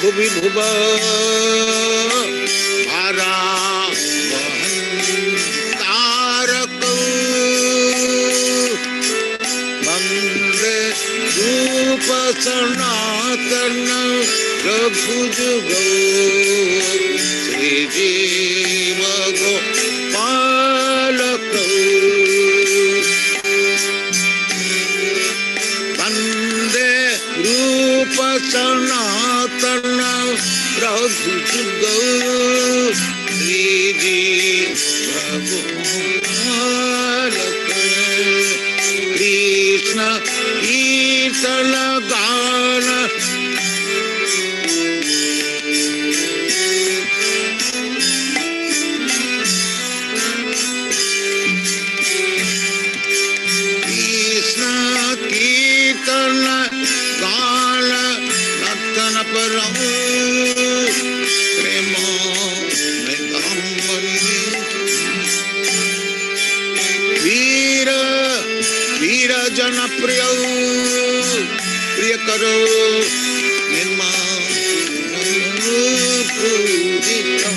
भुवि भुव भारा तारक वंदे रूप सनातन रघुजुग श्री जीव गोपालक वंदे रूप सनातन रघुजुग श्री जीव गोपालक कृष्ण कीर्तन गान कृष्ण कीर्तन गान नर्तन पर प्रेम में वीर वीर जन प्रिय प्रिय करो निर्माण पूजित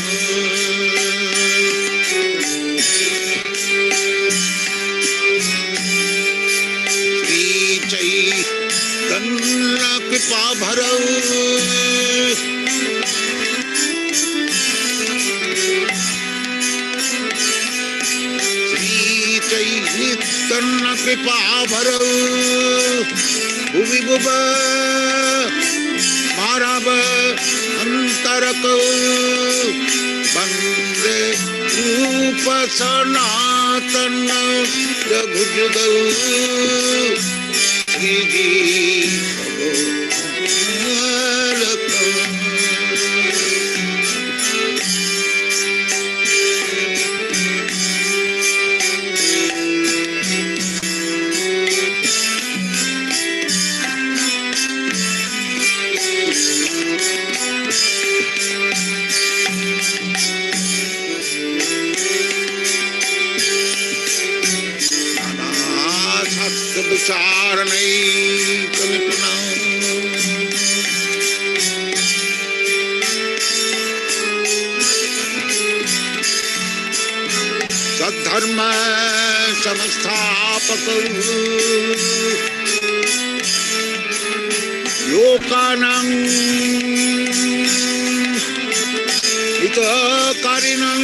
श्री चैतन्य कृपा भरो चैतन्य कृपा भरो भुवि भुव मारव अंतरक वंदे रूप सनातन रघुजुग श्री जीव गोपालक विचारणे कल्पना सद्धर्म संस्थापक लोकानां हितकारिणं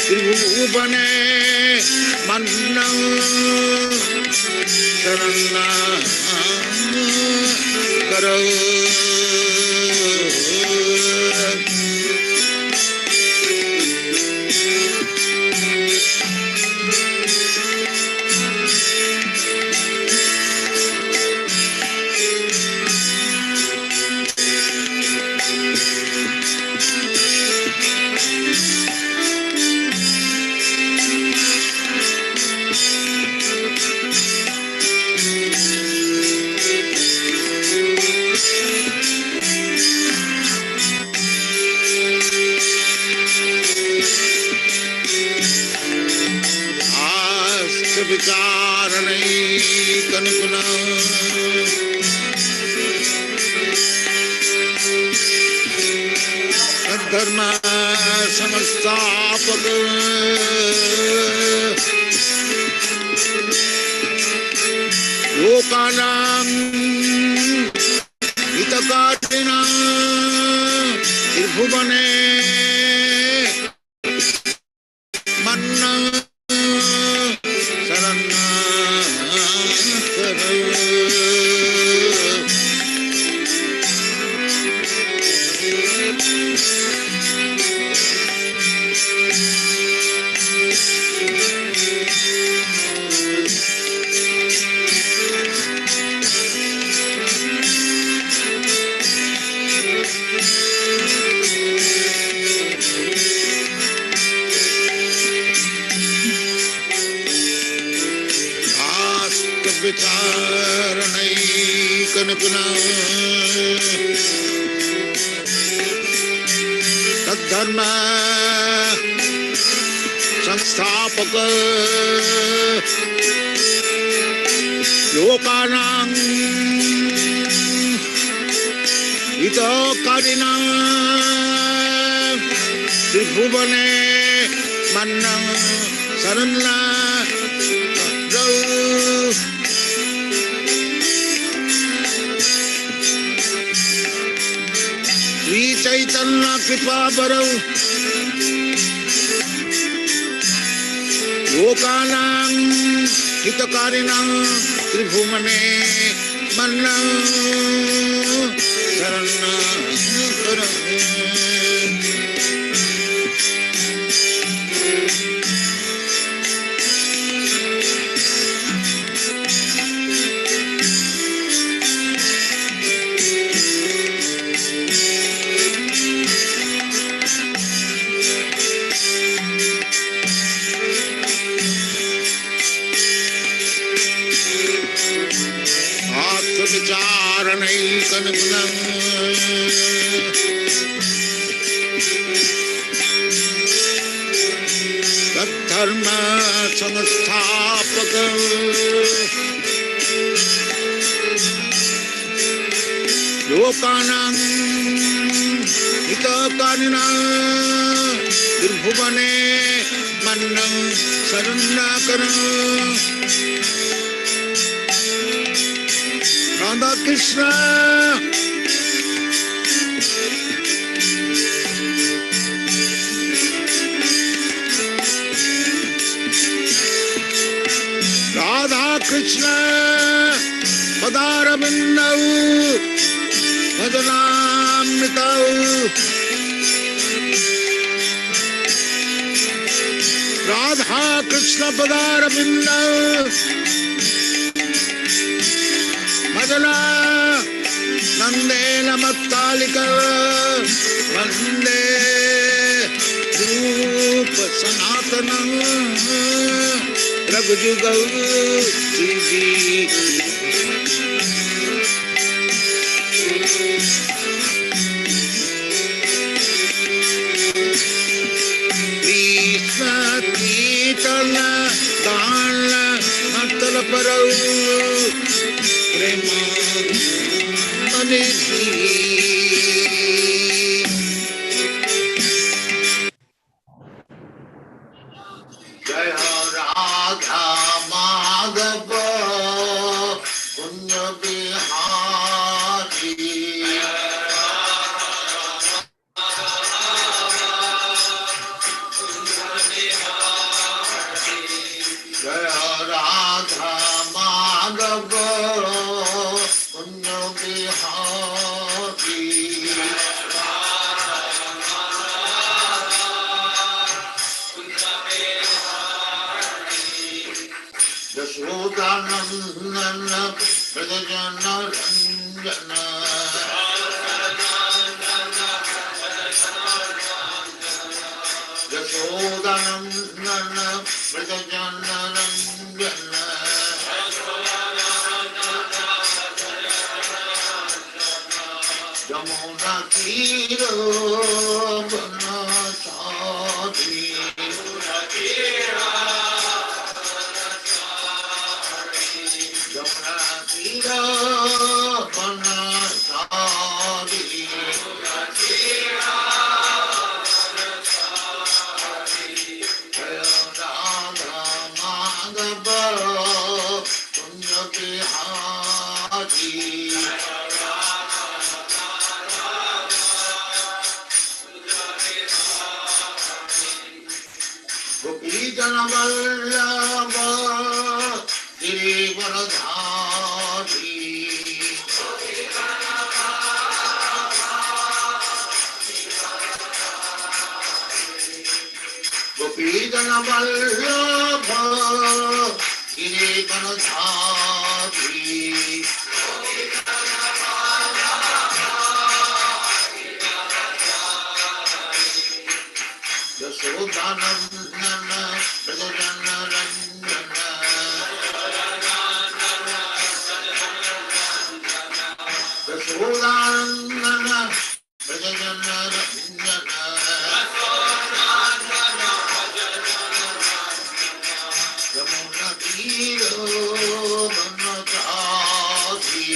त्रिभुवने मन्नं शरण करो विचारणे कनुगुना धर्म संस्थापक लोकानां हितकारिणां त्रिभुवने मन्नं विचारणैकनिपुना तद्धर्म संस्थापक लोकानां हितकारिणा त्रिभुवने मन्नं शरणा श्री चैतन्य कृपा बरौ लोकानां हितकारिणां त्रिभुवने मन्नं शरणं विचारणैकनिपुणं तद्धर्म संस्थापक लोकानां हितकारिणां त्रिभुवने मन्नं शरणागतं Radha Krishna Radha Krishna Padaravindav Bhajanamritav Radha Krishna Padaravindav Madana Nande Namatalika Vande Rupa Sanatana Raganuga Siji Krishna Kitana Dana Natala Parau Prema Manisi Jaya Radha Madhava Punya Bihari Jaya Radha Madhava Punya Bihari Yashodanandana Prajajana Ranjana Yashodanandana Prajajana Ranjana Yamuna Tira Banachari Yamuna Tira Banachari Jaya Radha Madhava Punya Bihari Gopi Jana Vallabha Girivaradhari Gopi Jana Vallabha Girivaradhari Yashodanandana Prajajana Ranjana Yashodanandana Prajajana Ranjana Yamuna Tira Banachari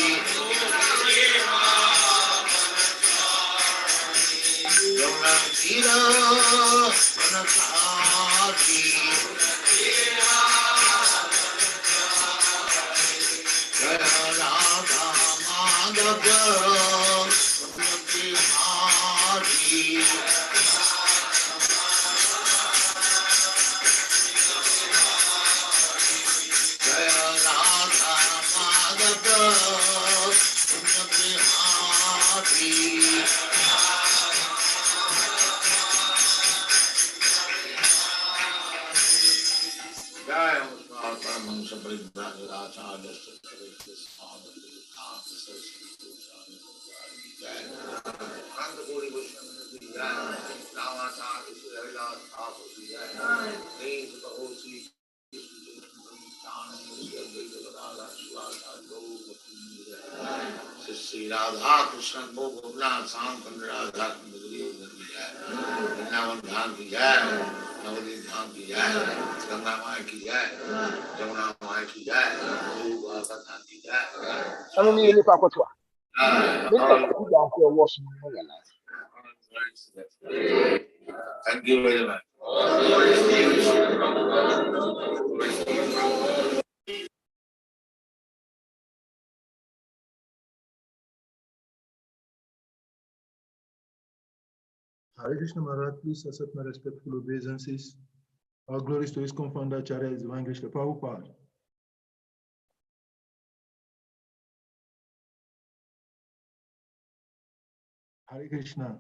Sastri Radha Krishna Bhogna Sankanda Radha Vrindavan Dham ki jai, Navadip Dham ki jai, Ganga Maya ki jai, Jamuna Maya ki jai, Guru Bhagavad Dham ki jai. Thank you very much. Hare Krishna Maharaj, please accept my respectful obeisances. All glories to his confounder, Acharya Divine Krishna Prabhupada. Hare Krishna.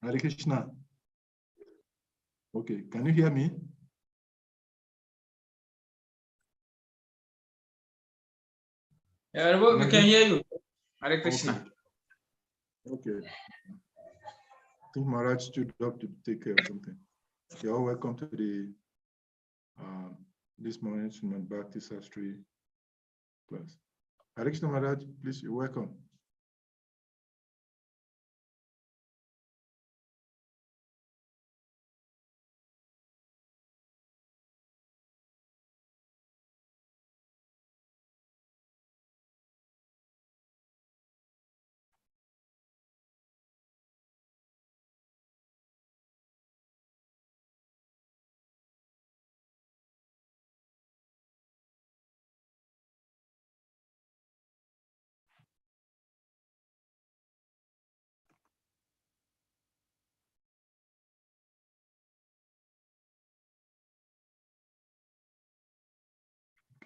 Hare Krishna. Okay, can you hear me? Yeah, we can hear you. Hare Krishna. Okay. I think Maharaj stood up to take care of something. You're all welcome to the this morning's Bhakti Sastri class. Hare Krishna Maharaj, please, you're welcome.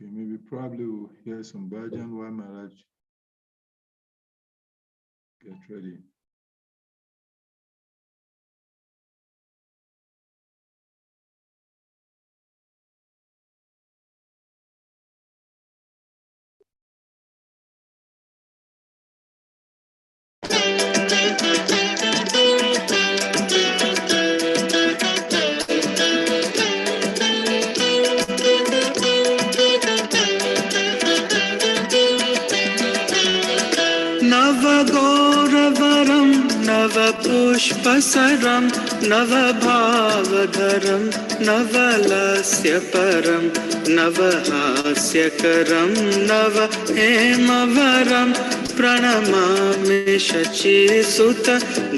Okay, maybe probably we'll hear some bhajan while Maharaj get ready. पुष्पसरं नवभावधरं नवलस्य परं नवहास्यकरं नवहेमवरं प्रणमामि शचीसुत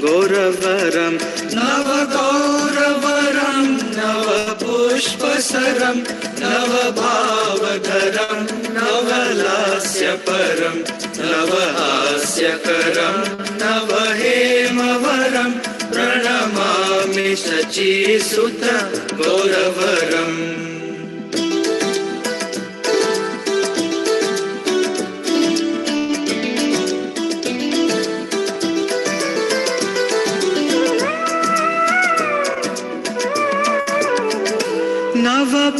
गौरवरं नवगौरवरं नवपुष्पसरं नवभावधरं नवलास्यपरं नवहास्यकरं नवहेमवरं प्रणमामि शचीसुत गौरवरम्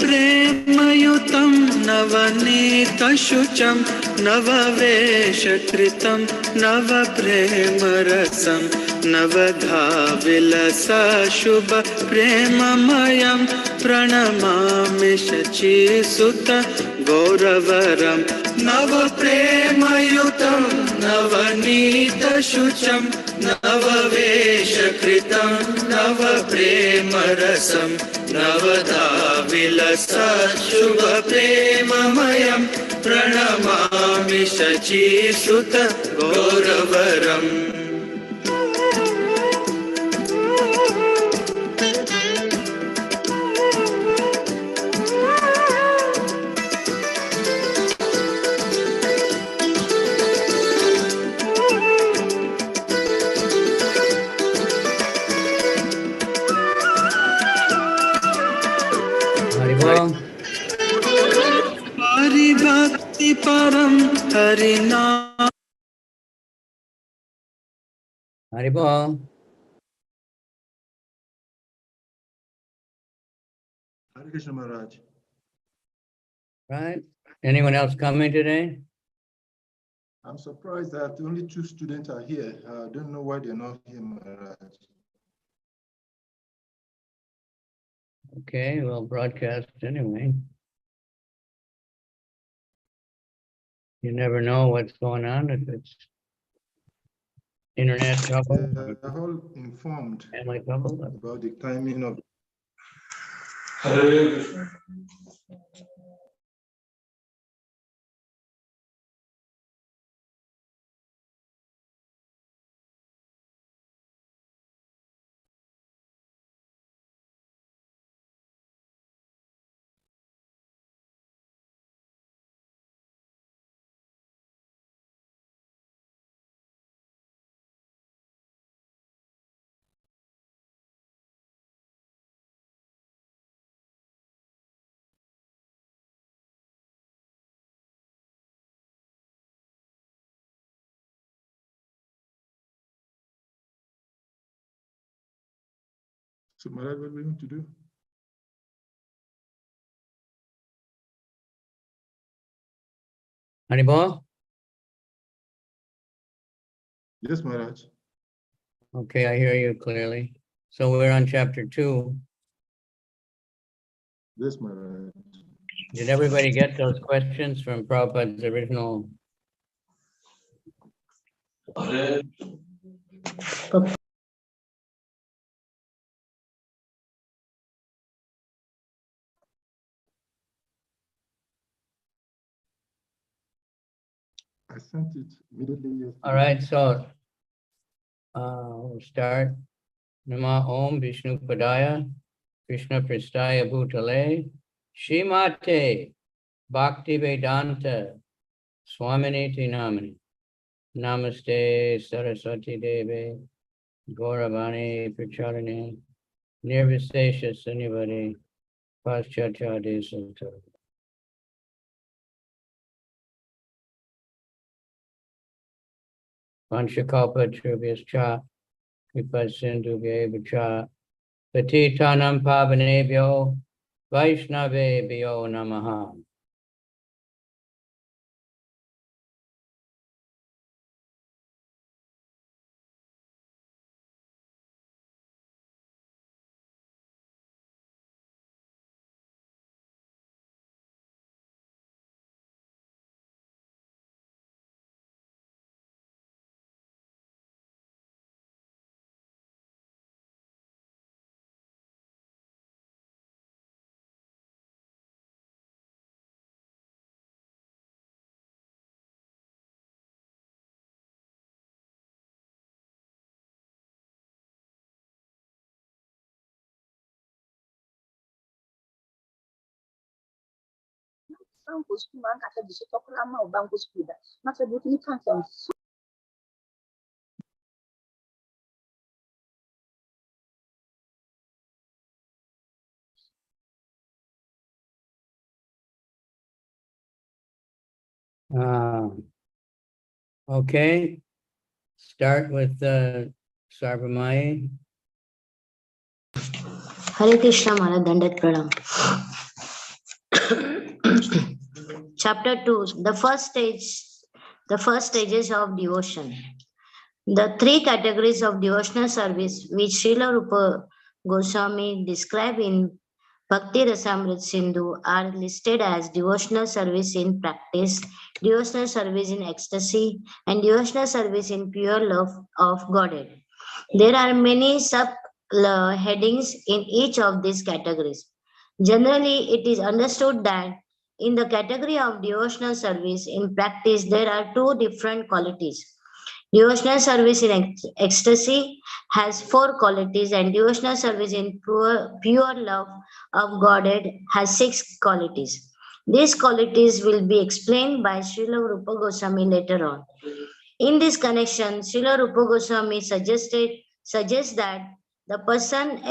नवप्रेमयुतं नवनीतशुचं नववेशकृतं नवप्रेमरसं नवधाविलसशुभप्रेममयं प्रणमामि शचीसुत गौरवरं नवप्रेमयुतं नवनीतशुचं नववेशकृतं नवप्रेमरसं नवदा विलसत्शुभप्रेममयं प्रणमामि शचीसुत गौरवरम् Hari Bhakti Param Harinam. Haribol. Hare Krishna Maharaj. Right? Anyone else coming today? I'm surprised that only 2 students are here. I don't know why they're not here, Maharaj. Okay, we'll broadcast anyway. You never know what's going on if it's internet trouble. They're all informed Family trouble. about the timing of. So, Maharaj, what are we going to do? Haribol? Yes, Maharaj. Okay, I hear you clearly. So we're on chapter 2. Yes, Maharaj. Did everybody get those questions from Prabhupada's original? I sent it immediately yesterday. All right, so we'll start. Nama Om Vishnu Padaya Krishna Pristaya Bhutale Shrimate Bhakti Vedanta Swaminiti Namani Namaste Saraswati Devi Gauravani Pracharane Nirvisesha Sunivare Paschachade Sutta. Panchakalpa Trubhyascha Kripa Sindhu Vyevacha Patitanam Pavanebhyo Vaishnavebhyo Namaha. Okay, start with Sarvamai. Hare Krishna Maharaj, Dandat Pranam. Chapter 2, the first stages of devotion. The 3 categories of devotional service which Srila Rupa Goswami described in Bhakti Rasamrita Sindhu are listed as devotional service in practice, devotional service in ecstasy, and devotional service in pure love of Godhead. There are many sub-headings in each of these categories. Generally, it is understood that in the category of devotional service, in practice, there are two different qualities. Devotional service in ecstasy has four qualities, and devotional service in pure love of Godhead has six qualities. These qualities will be explained by Srila Rupa Goswami later on. In this connection, Srila Rupa Goswami suggests that the person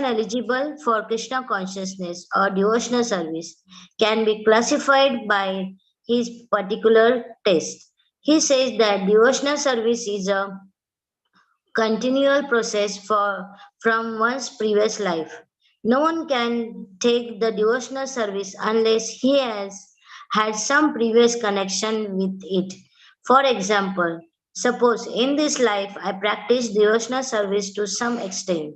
eligible for Krishna consciousness or devotional service can be classified by his particular taste. He says that devotional service is a continual process from one's previous life. No one can take the devotional service unless he has had some previous connection with it. For example, suppose in this life I practice devotional service to some extent,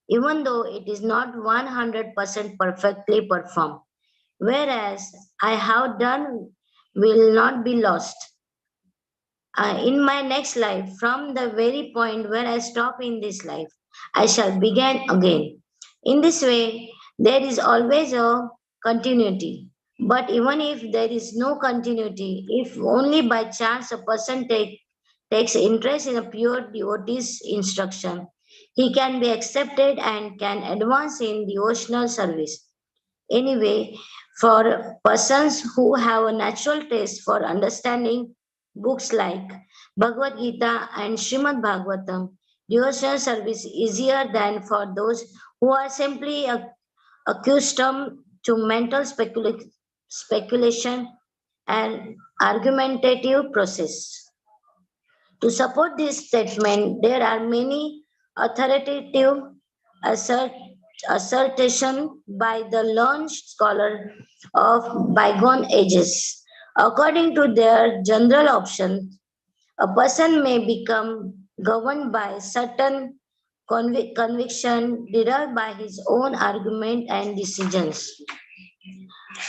even though it is not 100% perfectly performed, whereas I have done will not be lost in my next life. From the very point where I stop in this life, I shall begin again. In this way, there is always a continuity. But even if there is no continuity, if only by chance a person takes interest in a pure devotee's instruction, he can be accepted and can advance in devotional service. Anyway, for persons who have a natural taste for understanding books like Bhagavad Gita and Srimad Bhagavatam, devotional service is easier than for those who are simply accustomed to mental speculation and argumentative process. To support this statement, there are many authoritative assert, assertion by the learned scholar of bygone ages. According to their general option, a person may become governed by certain conviction derived by his own argument and decisions.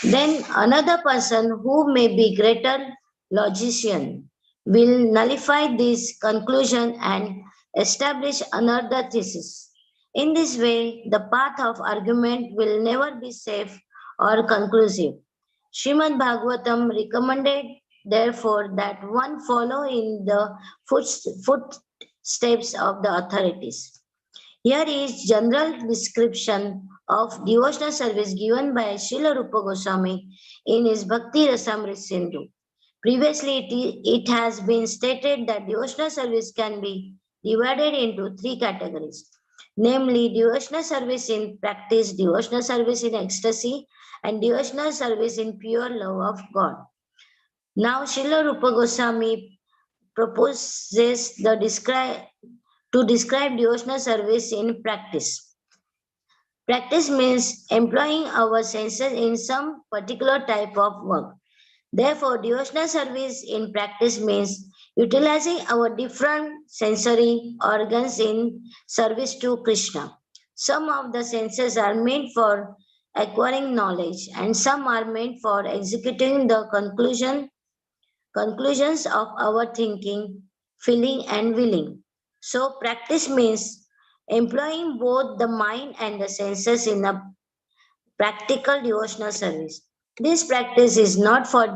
Then another person who may be greater logician will nullify this conclusion and establish another thesis. In this way, the path of argument will never be safe or conclusive. Srimad Bhagavatam recommended, therefore, that one follow in the footsteps of the authorities. Here is general description of devotional service given by Srila Rupa Goswami in his Bhakti Rasamrita Sindhu. Previously, it has been stated that devotional service can be divided into three categories, namely devotional service in practice, devotional service in ecstasy, and devotional service in pure love of God. Now, Srila Rupa Goswami proposes to describe devotional service in practice. Practice means employing our senses in some particular type of work. Therefore, devotional service in practice means utilizing our different sensory organs in service to Krishna. Some of the senses are meant for acquiring knowledge, and some are meant for executing the conclusions of our thinking, feeling, and willing. So, practice means employing both the mind and the senses in a practical devotional service. This practice is not for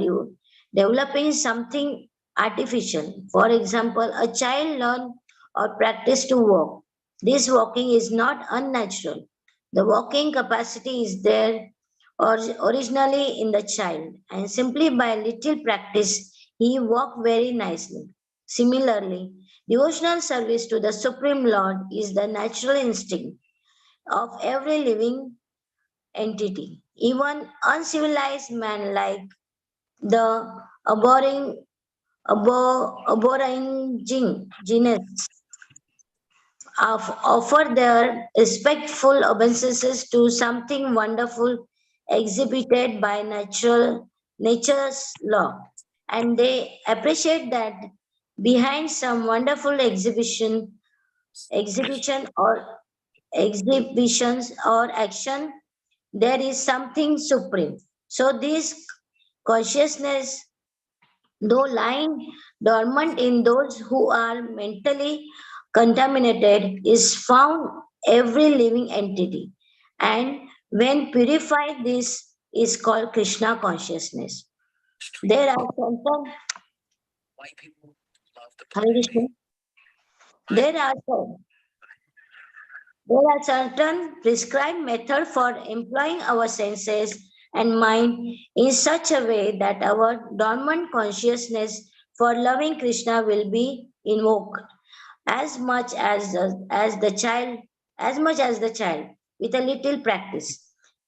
developing something artificial. For example, a child learns or practice to walk. This walking is not unnatural. The walking capacity is there originally in the child, and simply by little practice, he walks very nicely. Similarly, devotional service to the Supreme Lord is the natural instinct of every living entity. Even uncivilized man like the aborigines offer their respectful obeisances to something wonderful exhibited by nature's law, and they appreciate that behind some wonderful exhibition or exhibitions or action, there is something supreme. So this consciousness, though lying dormant in those who are mentally contaminated is found every living entity. And when purified, this is called Krishna consciousness. There are certain Hare Krishna. There are certain prescribed methods for employing our senses and mind in such a way that our dormant consciousness for loving Krishna will be invoked as much as the child, with a little practice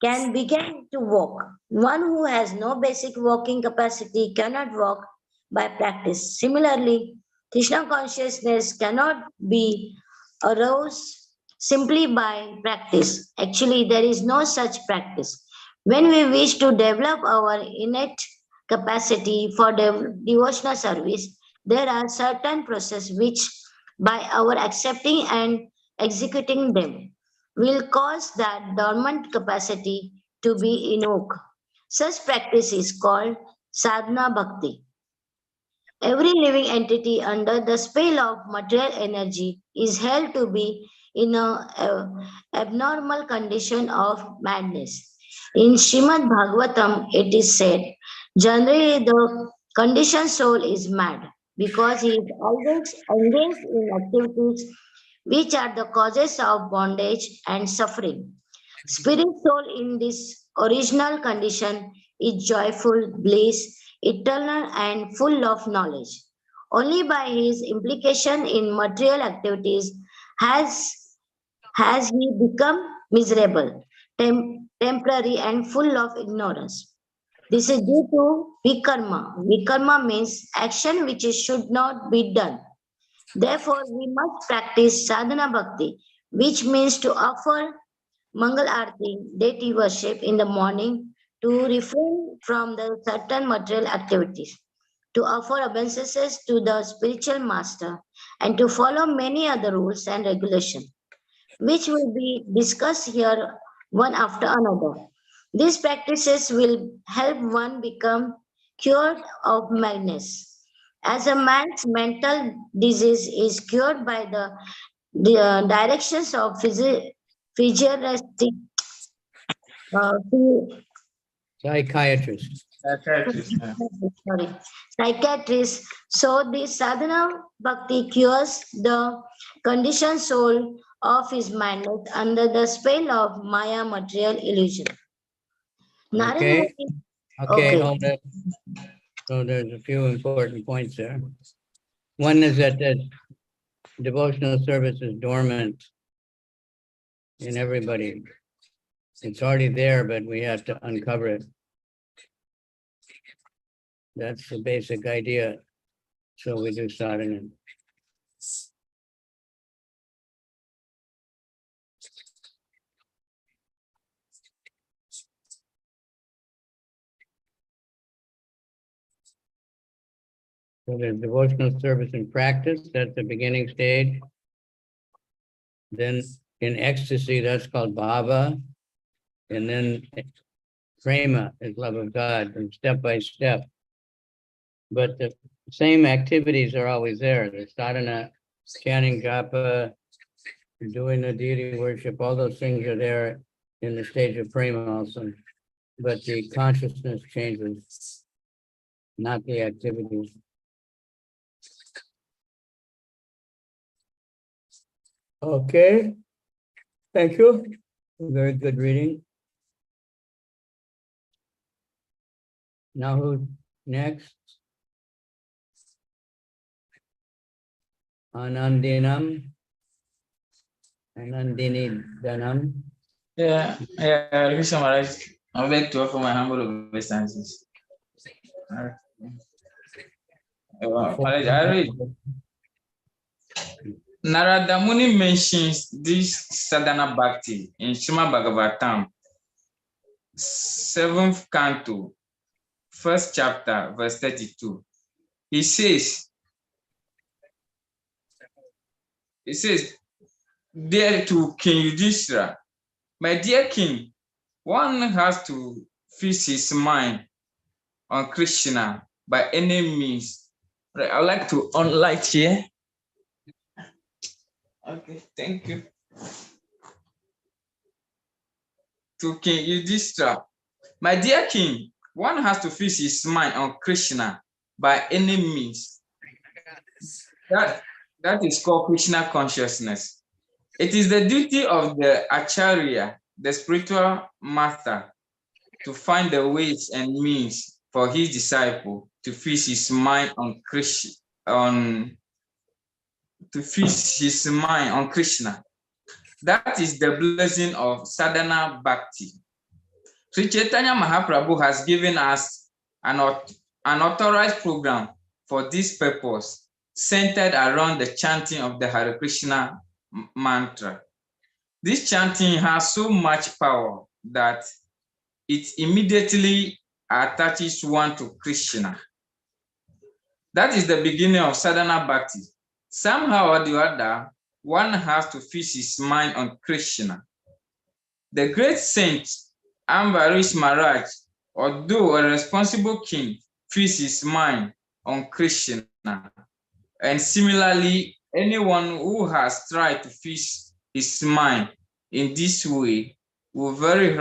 can begin to walk. One who has no basic walking capacity cannot walk by practice. Similarly, Krishna consciousness cannot be aroused simply by practice. Actually, there is no such practice. When we wish to develop our innate capacity for devotional service, there are certain processes which, by our accepting and executing them, will cause that dormant capacity to be invoked. Such practice is called sadhana bhakti. Every living entity under the spell of material energy is held to be in a abnormal condition of madness. In Srimad Bhagavatam, it is said, generally the conditioned soul is mad because he is always engaged in activities which are the causes of bondage and suffering. Spirit soul in this original condition is joyful, bliss, eternal, and full of knowledge. Only by his implication in material activities has, has he become miserable, temporary, and full of ignorance. This is due to vikarma. Vikarma means action which should not be done. Therefore, we must practice sadhana bhakti, which means to offer Mangal Arati, deity worship in the morning, to refrain from the certain material activities, to offer obeisances to the spiritual master, and to follow many other rules and regulations, which will be discussed here one after another. These practices will help one become cured of madness. As a man's mental disease is cured by the directions of physiologic Psychiatrist. sorry, psychiatrists. So the sadhana bhakti cures the conditioned soul of his mind under the spell of Maya material illusion. Okay. Narendra, Okay, okay. hold it. So there's a few important points there. One is that the devotional service is dormant in everybody. It's already there, but we have to uncover it. That's the basic idea. So we do sadhana. So there's devotional service in practice, that's the beginning stage. Then in ecstasy, that's called bhava. And then prema is love of God, and step by step. But the same activities are always there. The sadhana, chanting japa, doing the deity worship, all those things are there in the stage of prema also. But the consciousness changes, not the activities. Okay, thank you. Very good reading. Now who next? Anandinam. Anandini Danam. Yeah, Krishna Maharaj, I beg to offer my humble obeisances. Maharaj, I read. Narada Muni mentions this sadhana bhakti in Srimad Bhagavatam, 7th canto, 1st chapter, verse 32. He says, dear to King Yudhishthira, my dear king, one has to fix his mind on Krishna by any means. I would like to unlight here. Okay, thank you. To King Yudhishthira. My dear king, one has to fix his mind on Krishna by any means. That is called Krishna consciousness. It is the duty of the Acharya, the spiritual master, to find the ways and means for his disciple to fix his mind on Krishna, That is the blessing of sadhana bhakti. Sri Chaitanya Mahaprabhu has given us an authorized program for this purpose, centered around the chanting of the Hare Krishna mantra. This chanting has so much power that it immediately attaches one to Krishna. That is the beginning of sadhana bhakti. Somehow or the other, one has to fix his mind on Krishna. The great saint Ambarish Maharaj, although a responsible king, fixed his mind on Krishna. And similarly, anyone who has tried to fix his mind in this way will very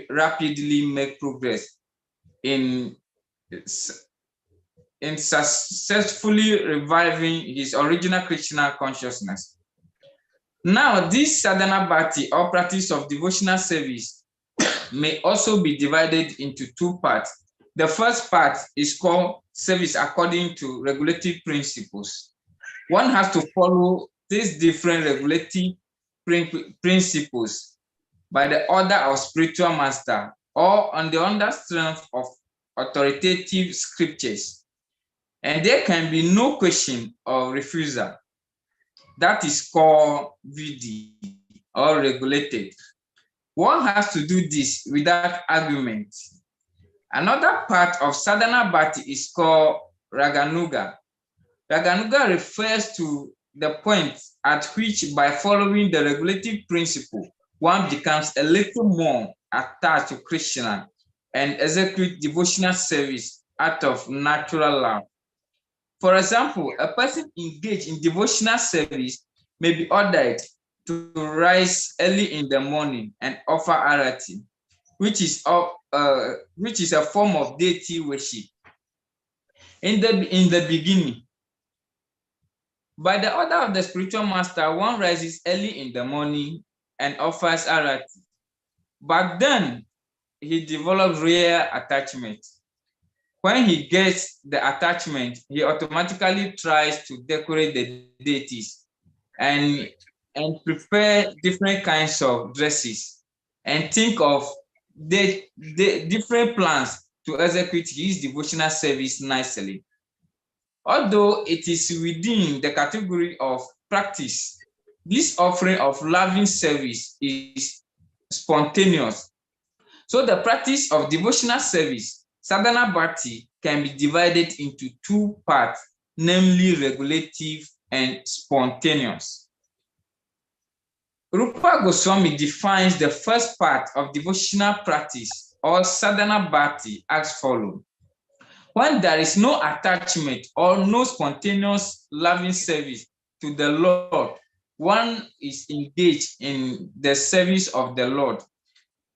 rapidly make progress in successfully reviving his original Krishna consciousness. Now, this sadhana bhakti or practice of devotional service may also be divided into two parts. The first part is called service according to regulative principles. One has to follow these different regulative principles by the order of spiritual master or on the understanding of authoritative scriptures. And there can be no question or refusal. That is called VD or regulated. One has to do this without argument. Another part of sadhana bhakti is called Raganuga. Raganuga refers to the point at which, by following the regulative principle, one becomes a little more attached to Krishna and execute devotional service out of natural love. For example, a person engaged in devotional service may be ordered to rise early in the morning and offer arati, which is a form of deity worship. In the beginning, by the order of the spiritual master, one rises early in the morning and offers arati. But then he develops rare attachment. When he gets the attachment, he automatically tries to decorate the deities and prepare different kinds of dresses and think of the different plans to execute his devotional service nicely. Although it is within the category of practice, this offering of loving service is spontaneous. So the practice of devotional service, sadhana bhakti, can be divided into two parts, namely regulative and spontaneous. Rupa Goswami defines the first part of devotional practice or sadhana bhakti as follows. When there is no attachment or no spontaneous loving service to the Lord, one is engaged in the service of the Lord.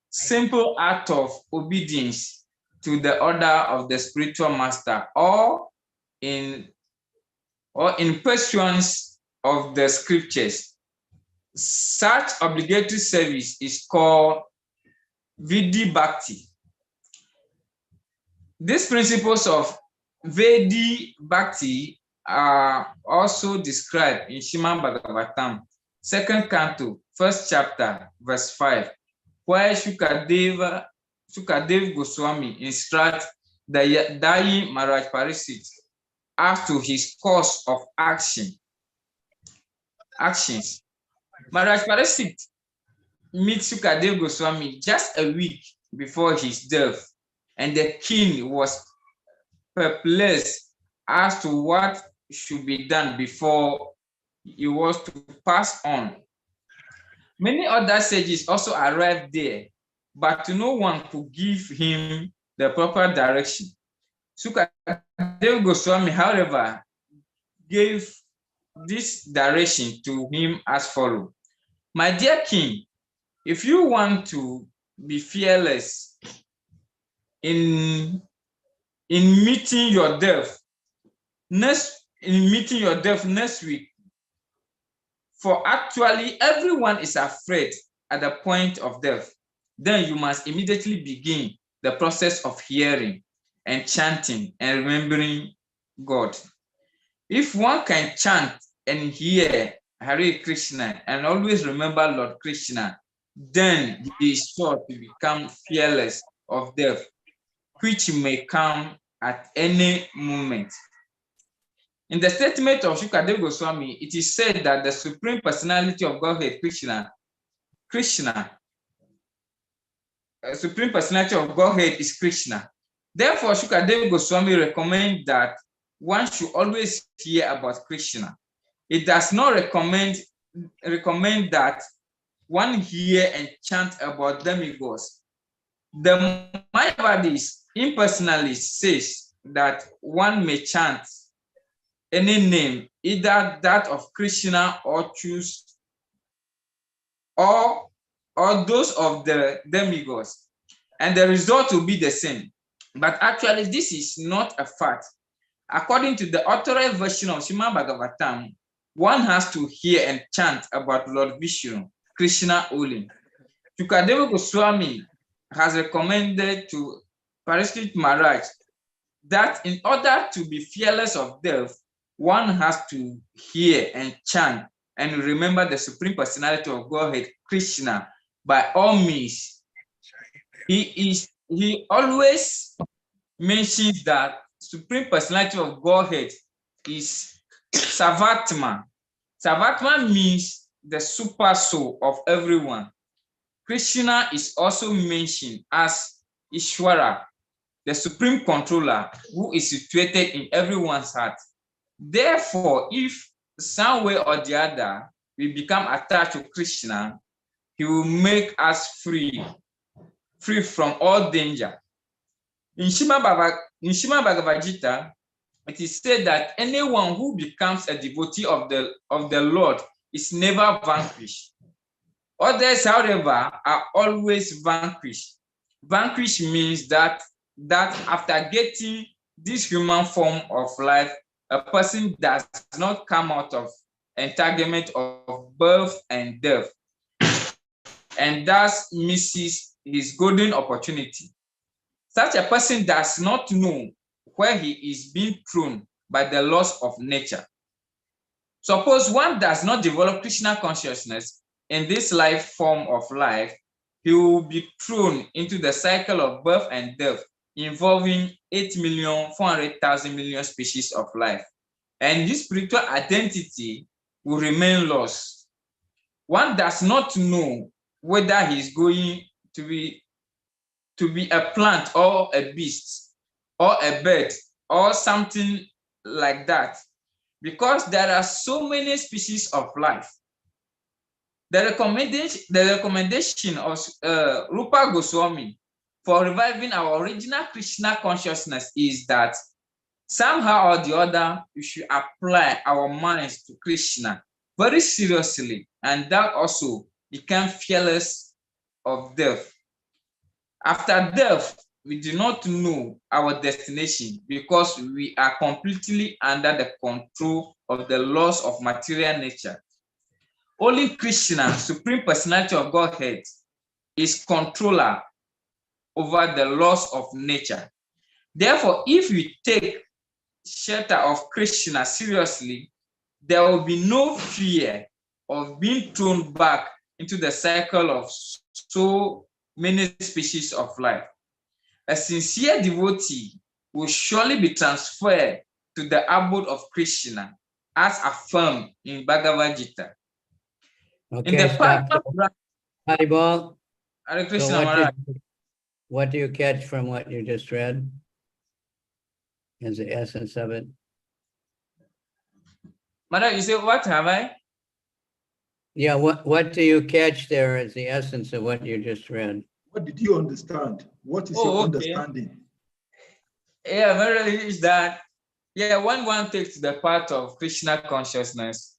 Simple act of obedience to the order of the spiritual master or in pursuance of the scriptures. Such obligatory service is called Vidhi Bhakti. These principles of Vidhi Bhakti are also described in Srimad Bhagavatam, 2nd Canto, 1st chapter, verse 5, where Shukadev Goswami instructs the dying Maharaj Pariksit as to his course of actions. Maharaj Pariksit meets Shukadev Goswami just a week before his death, and the king was perplexed as to what should be done before he was to pass on. Many other sages also arrived there, but no one could give him the proper direction. Sukadev Goswami, however, gave this direction to him as follows. My dear king, if you want to be fearless in meeting your death next week, for actually everyone is afraid at the point of death, then you must immediately begin the process of hearing and chanting and remembering God. If one can chant and hear Hare Krishna and always remember Lord Krishna, then he is sure to become fearless of death, which may come at any moment. In the statement of Shukadeva Goswami, it is said that the Supreme Personality of Godhead, Supreme Personality of Godhead is Krishna. Therefore, Shukadeva Goswami recommends that one should always hear about Krishna. It does not recommend that one hear and chant about demigods. The Mayavadis impersonally says that one may chant any name, either that of Krishna or choose or those of the demigods, and the result will be the same. But actually, this is not a fact. According to the authorized version of Srimad Bhagavatam, one has to hear and chant about Lord Vishnu, Krishna only. Shukadeva Goswami has recommended to Parikshit Maharaj that in order to be fearless of death, one has to hear and chant and remember the Supreme Personality of Godhead, Krishna, by all means. He always mentions that Supreme Personality of Godhead is Savatma. Savatma means the super soul of everyone. Krishna is also mentioned as Ishwara, the supreme controller who is situated in everyone's heart. Therefore, if some way or the other we become attached to Krishna, he will make us free from all danger. In Srimad Bhagavad Gita, it is said that anyone who becomes a devotee of the Lord is never vanquished. Others, however, are always vanquished. Vanquished means that after getting this human form of life, a person does not come out of entanglement of birth and death, and thus misses his golden opportunity. Such a person does not know where he is being thrown by the laws of nature. Suppose one does not develop Krishna consciousness in this life form of life, he will be thrown into the cycle of birth and death, involving 8,400,000 species of life, and his spiritual identity will remain lost. One does not know whether he is going to be a plant or a beast or a bird or something like that, because there are so many species of life. The recommendation of Rupa Goswami for reviving our original Krishna consciousness is that somehow or the other we should apply our minds to Krishna very seriously, and that also become fearless of death. After death, we do not know our destination because we are completely under the control of the laws of material nature. Only Krishna, Supreme Personality of Godhead, is controller over the laws of nature. Therefore, if we take shelter of Krishna seriously, there will be no fear of being thrown back into the cycle of so many species of life. A sincere devotee will surely be transferred to the abode of Krishna, as affirmed in Bhagavad Gita. Okay, In the stop. Haribol, Hare Krishna, so what do you catch from what you just read as the essence of it? Madam, you say, what have I? Yeah, what do you catch there as the essence of what you just read? What did you understand? What is your understanding? Yeah, very is that Yeah, when one takes the path of Krishna consciousness,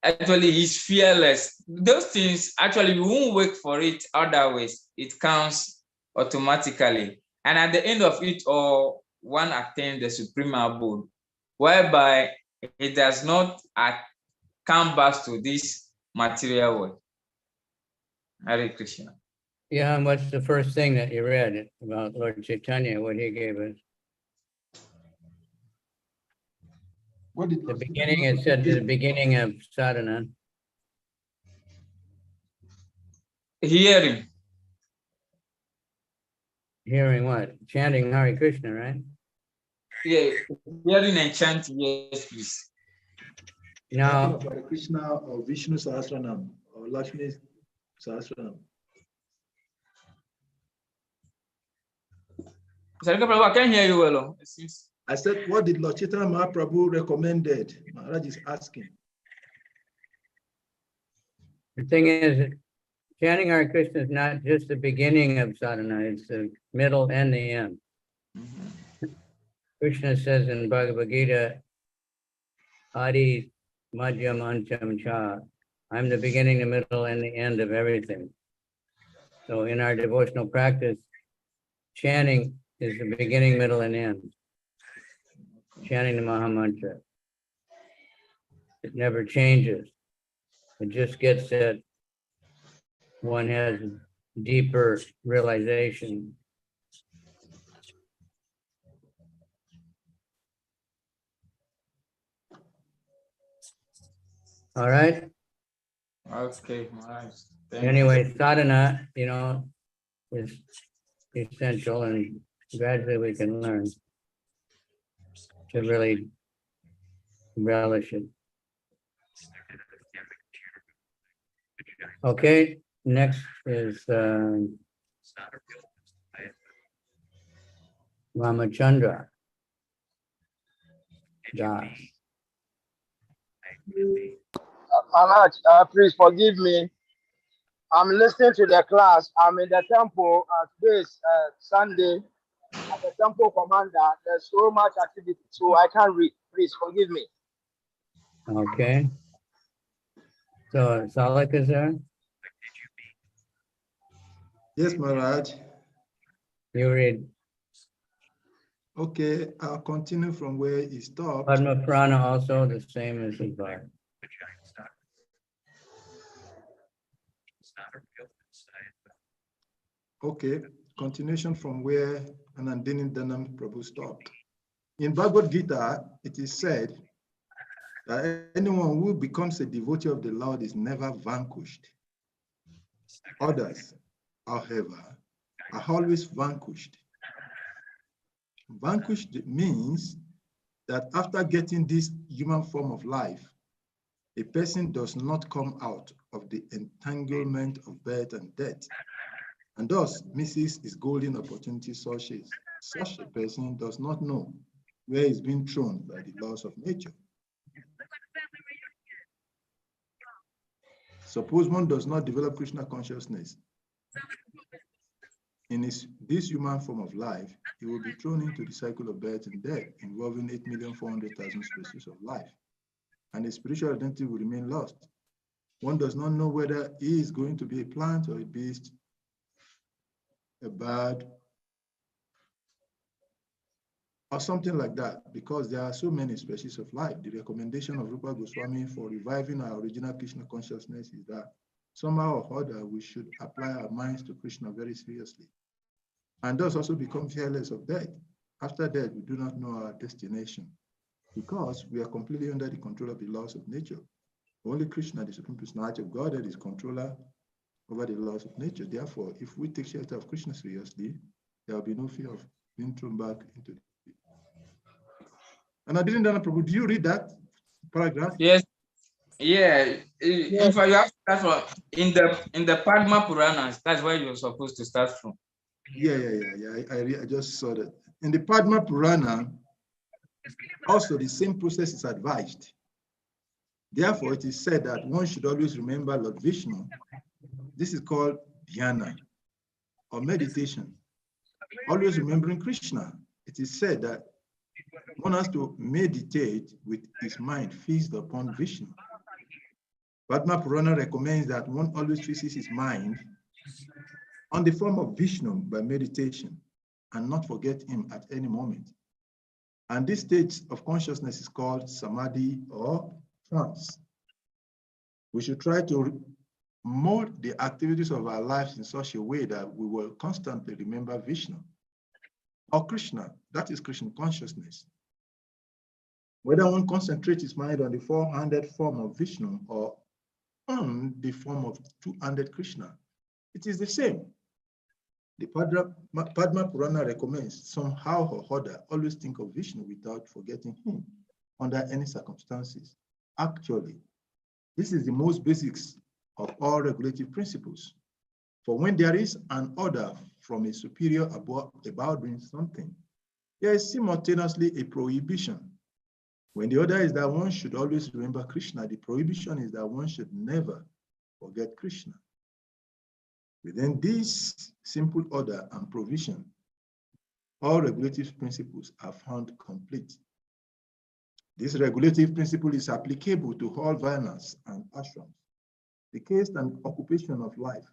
actually he's fearless. Those things, actually, we won't wait for it otherwise. It comes automatically. And at the end of it all, one attains the supreme abode, whereby it does not come back to this material world. Hare Krishna. Yeah, and what's the first thing that you read about Lord Chaitanya, what he gave us? What did The beginning, it said the beginning of sadhana. Hearing. Hearing what? Chanting Hare Krishna, right? Yeah, hearing and chanting, yes, please. Now, Krishna or Vishnu Sahasranam or Lakshmi Sahasranam? Sarika Prabhu, I can't hear you well. I said, what did Lord Chaitanya Mahaprabhu recommended? Maharaj is asking. the thing is, chanting Hare Krishna is not just the beginning of sadhana, it's the middle and the end. Krishna says in Bhagavad Gita, Adi Madhyam Antyam Cha. I'm the beginning, the middle, and the end of everything. So in our devotional practice, chanting is the beginning, middle, and end. Chanting the Maha Mantra. It never changes. It just gets that one has deeper realization. All right. Okay, nice. Anyway, sadhana, is essential, and gradually we can learn to really relish it. Okay, next is Ramachandra Das. Maharaj, please forgive me. I'm listening to the class. I'm in the temple. Today is Sunday. As a temple commander, there's so much activity, so I can't read. Please forgive me. Okay. So Salik is there? Yes, Maharaj. You read Okay, I'll continue from where he stopped. Padma Purana also, the same as his bar. Okay, continuation from where Anandini Dhanam Prabhu stopped. In Bhagavad Gita, it is said that anyone who becomes a devotee of the Lord is never vanquished. Others, however, are always vanquished. Vanquished means that after getting this human form of life, a person does not come out of the entanglement of birth and death, and thus misses his golden opportunity. Such a person does not know where he's being thrown by the laws of nature. Suppose one does not develop Krishna consciousness in this human form of life, he will be thrown into the cycle of birth and death, involving 8,400,000 species of life, and his spiritual identity will remain lost. One does not know whether he is going to be a plant or a beast, a bird, or something like that, because there are so many species of life. The recommendation of Rupa Goswami for reviving our original Krishna consciousness is that somehow or other we should apply our minds to Krishna very seriously, and thus also become fearless of death. After death, we do not know our destination, because we are completely under the control of the laws of nature. Only Krishna, the Supreme Personality of Godhead, is controller over the laws of nature. Therefore, if we take shelter of Krishna seriously, there will be no fear of being thrown back into the. And I didn't know, Prabhu, do you read that paragraph? Yes. Yeah. In fact, you have to start from in the Padma Puranas. That's where you're supposed to start from. Yeah. I just saw that. In the Padma Purana, also the same process is advised. Therefore, it is said that one should always remember Lord Vishnu. This is called dhyana or meditation. Always remembering Krishna. It is said that one has to meditate with his mind fixed upon Vishnu. Padma Purana recommends that one always fixes his mind on the form of Vishnu by meditation and not forget him at any moment. And this state of consciousness is called samadhi or trance. We should try to mold the activities of our lives in such a way that we will constantly remember Vishnu or Krishna, that is Krishna consciousness. Whether one concentrates his mind on the four-handed form of Vishnu or on the form of two-handed Krishna, it is the same. The Padma Purana recommends somehow or other always think of Vishnu without forgetting him under any circumstances. Actually, this is the most basics of all regulative principles. For when there is an order from a superior about doing something, there is simultaneously a prohibition. When the order is that one should always remember Krishna, the prohibition is that one should never forget Krishna. Within this simple order and provision, all regulative principles are found complete. This regulative principle is applicable to all varnas and ashrams, the caste and occupation of life.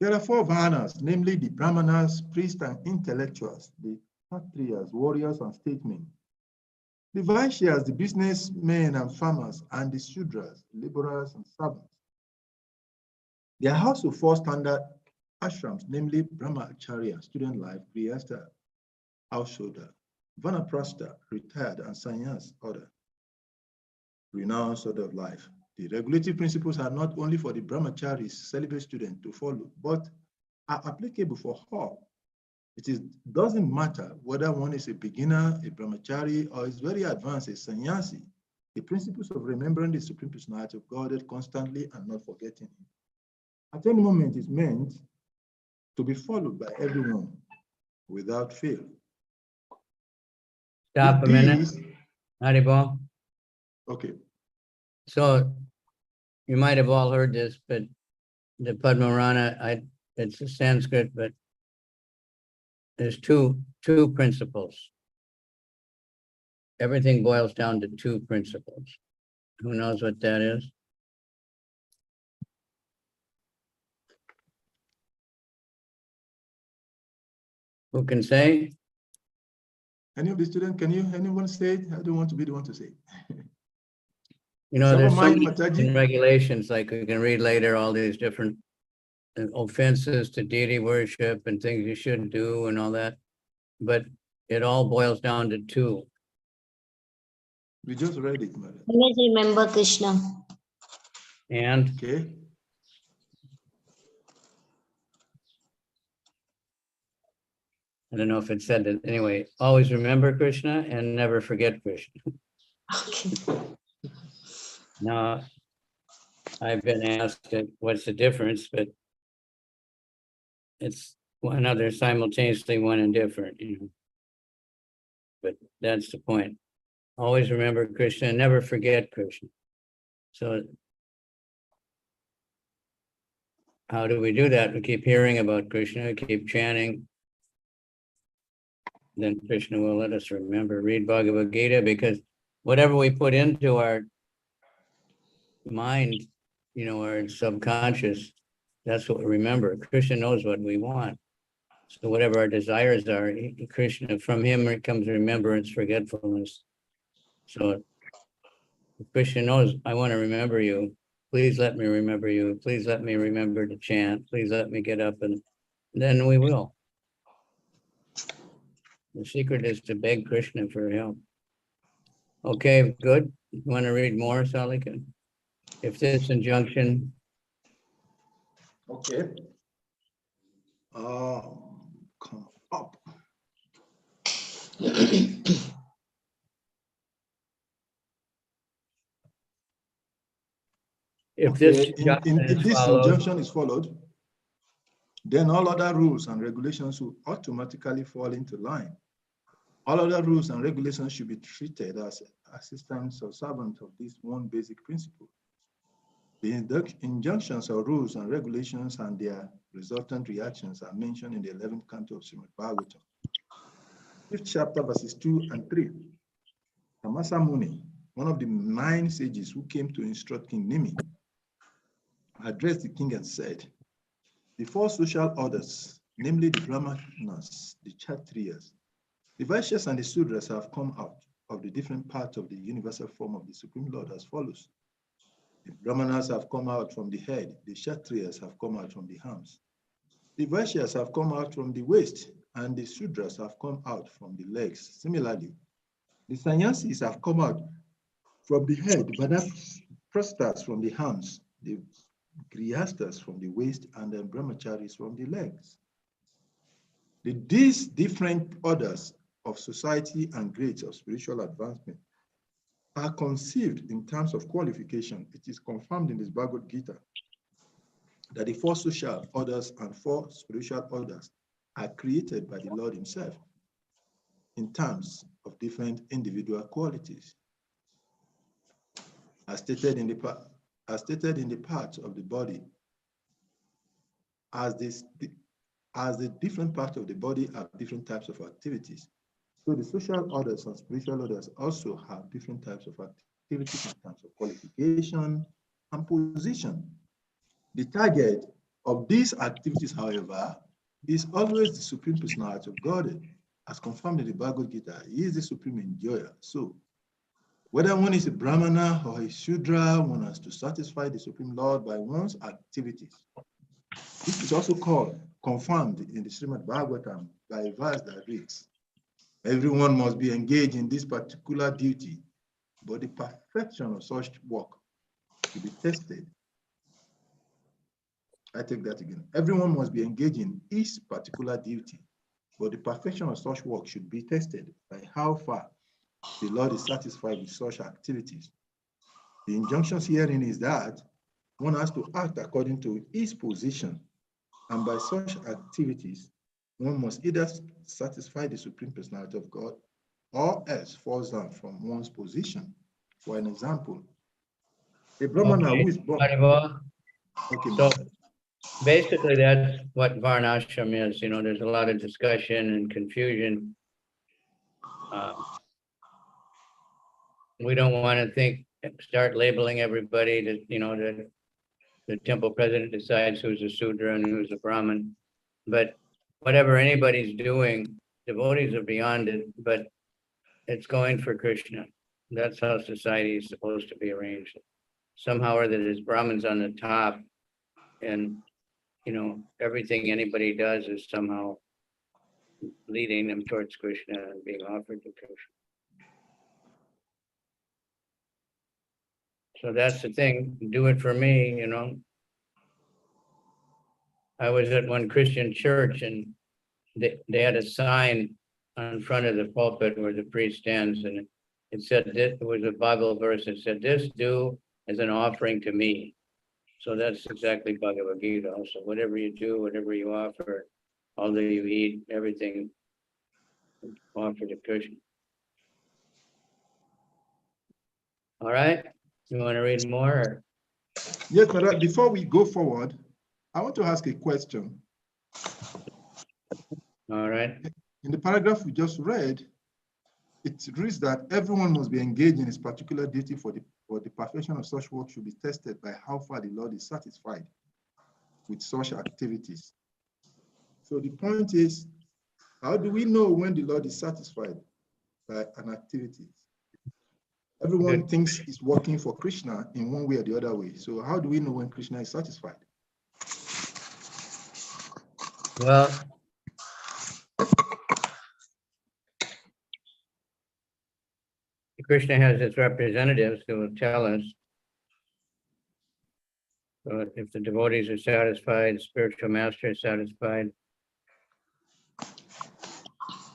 There are four varnas, namely the brahmanas, priests and intellectuals, the Sastriyas, warriors and statesmen, the Vaishyas, the businessmen and farmers, and the Shudras, laborers and servants. There are also four standard ashrams, namely Brahmacharya, student life, Grihastha, householder, Vanaprastha, retired, and Sannyas, order, renounced order of life. The regulative principles are not only for the Brahmacharis, celibate student to follow, but are applicable for all. It doesn't matter whether one is a beginner, a brahmachari, or is very advanced, a sannyasi. The principles of remembering the Supreme Personality of Godhead constantly and not forgetting him at any moment is meant to be followed by everyone without fail. Stop a minute. Haribol. Okay. So you might have all heard this, but the Padma Purana, it's a Sanskrit, but there's two principles. Everything boils down to two principles. Who knows what that is? Who can say? Any of the students, anyone say it? I don't want to be the one to say it. You know, there's so many regulations, like we can read later, all these different offenses to deity worship and things you shouldn't do and all that. But it all boils down to two. We just read it, madam. Always remember Krishna. And okay. I don't know if it said that. Anyway, always remember Krishna and never forget Krishna. Okay. Now, I've been asked what's the difference, but it's one other simultaneously one and different, you know. But that's the point. Always remember Krishna and never forget Krishna. So how do we do that? We keep hearing about Krishna, keep chanting. Then Krishna will let us remember, read Bhagavad Gita, because whatever we put into our mind, you know, our subconscious, that's what we remember. Krishna knows what we want. So whatever our desires are, Krishna, from him comes remembrance, forgetfulness. So Krishna knows, I want to remember you. Please let me remember you. Please let me remember to chant. Please let me get up, and then we will. The secret is to beg Krishna for help. Okay, good. You want to read more, Salika? If this injunction. Okay. Come up. If okay. this injunction is followed, then all other rules and regulations will automatically fall into line. All other rules and regulations should be treated as assistants or servants of this one basic principle. The injunctions or rules and regulations and their resultant reactions are mentioned in the 11th canto of Srimad Bhagavatam. 5th chapter, verses 2 and 3. Tamasa Muni, one of the 9 sages who came to instruct King Nimi, addressed the king and said, the 4 social orders, namely the Brahmanas, the Kshatriyas, the Vaishyas, and the Sudras have come out of the different parts of the universal form of the Supreme Lord as follows. The Brahmanas have come out from the head, the Kshatriyas have come out from the arms, the Vaishyas have come out from the waist, and the Sudras have come out from the legs. Similarly, the Sannyasis have come out from the head, Vanaprasthas from the arms, the Grihastas from the waist, and the Brahmacharis from the legs. These different orders of society and grades of spiritual advancement are conceived in terms of qualification. It is confirmed in this Bhagavad Gita that the 4 social orders and 4 spiritual orders are created by the Lord himself in terms of different individual qualities. As stated in the parts of the body, as the different parts of the body have different types of activities, so the social orders and spiritual orders also have different types of activities in terms of qualification and position. The target of these activities, however, is always the Supreme Personality of Godhead, as confirmed in the Bhagavad Gita. He is the Supreme Enjoyer. So, whether one is a Brahmana or a Shudra, one has to satisfy the Supreme Lord by one's activities. This is also confirmed in the Srimad Bhagavatam by a verse that reads, everyone must be engaged in this particular duty, but the perfection of such work should be tested. I take that again. Everyone must be engaged in his particular duty, but the perfection of such work should be tested by how far the Lord is satisfied with such activities. The injunctions herein is that one has to act according to his position, and by such activities, one must either satisfy the Supreme Personality of God or else falls down from one's position. For an example, a Brahmana who is born. Okay, so basically that's what Varnashram is. You know, there's a lot of discussion and confusion. We don't want to start labeling everybody that, you know, that the temple president decides who's a Sudra and who's a Brahmin. But whatever anybody's doing, devotees are beyond it, but it's going for Krishna. That's how society is supposed to be arranged. Somehow or other, there's Brahmins on the top, and, you know, everything anybody does is somehow leading them towards Krishna and being offered to Krishna. So that's the thing, do it for me, you know. I was at one Christian church and they had a sign in front of the pulpit where the priest stands, and it said, it was a Bible verse that said, this do as an offering to me. So that's exactly Bhagavad Gita. So whatever you do, whatever you offer, all that you eat, everything offer to Krishna. All right, you want to read more? Yes, but before we go forward, I want to ask a question. All right. In the paragraph we just read, it reads that everyone must be engaged in his particular duty for the perfection of such work should be tested by how far the Lord is satisfied with such activities. So the point is, how do we know when the Lord is satisfied by an activity? Everyone thinks it's working for Krishna in one way or the other way. So how do we know when Krishna is satisfied? Well, Krishna has his representatives who will tell us. So if the devotees are satisfied, spiritual master is satisfied,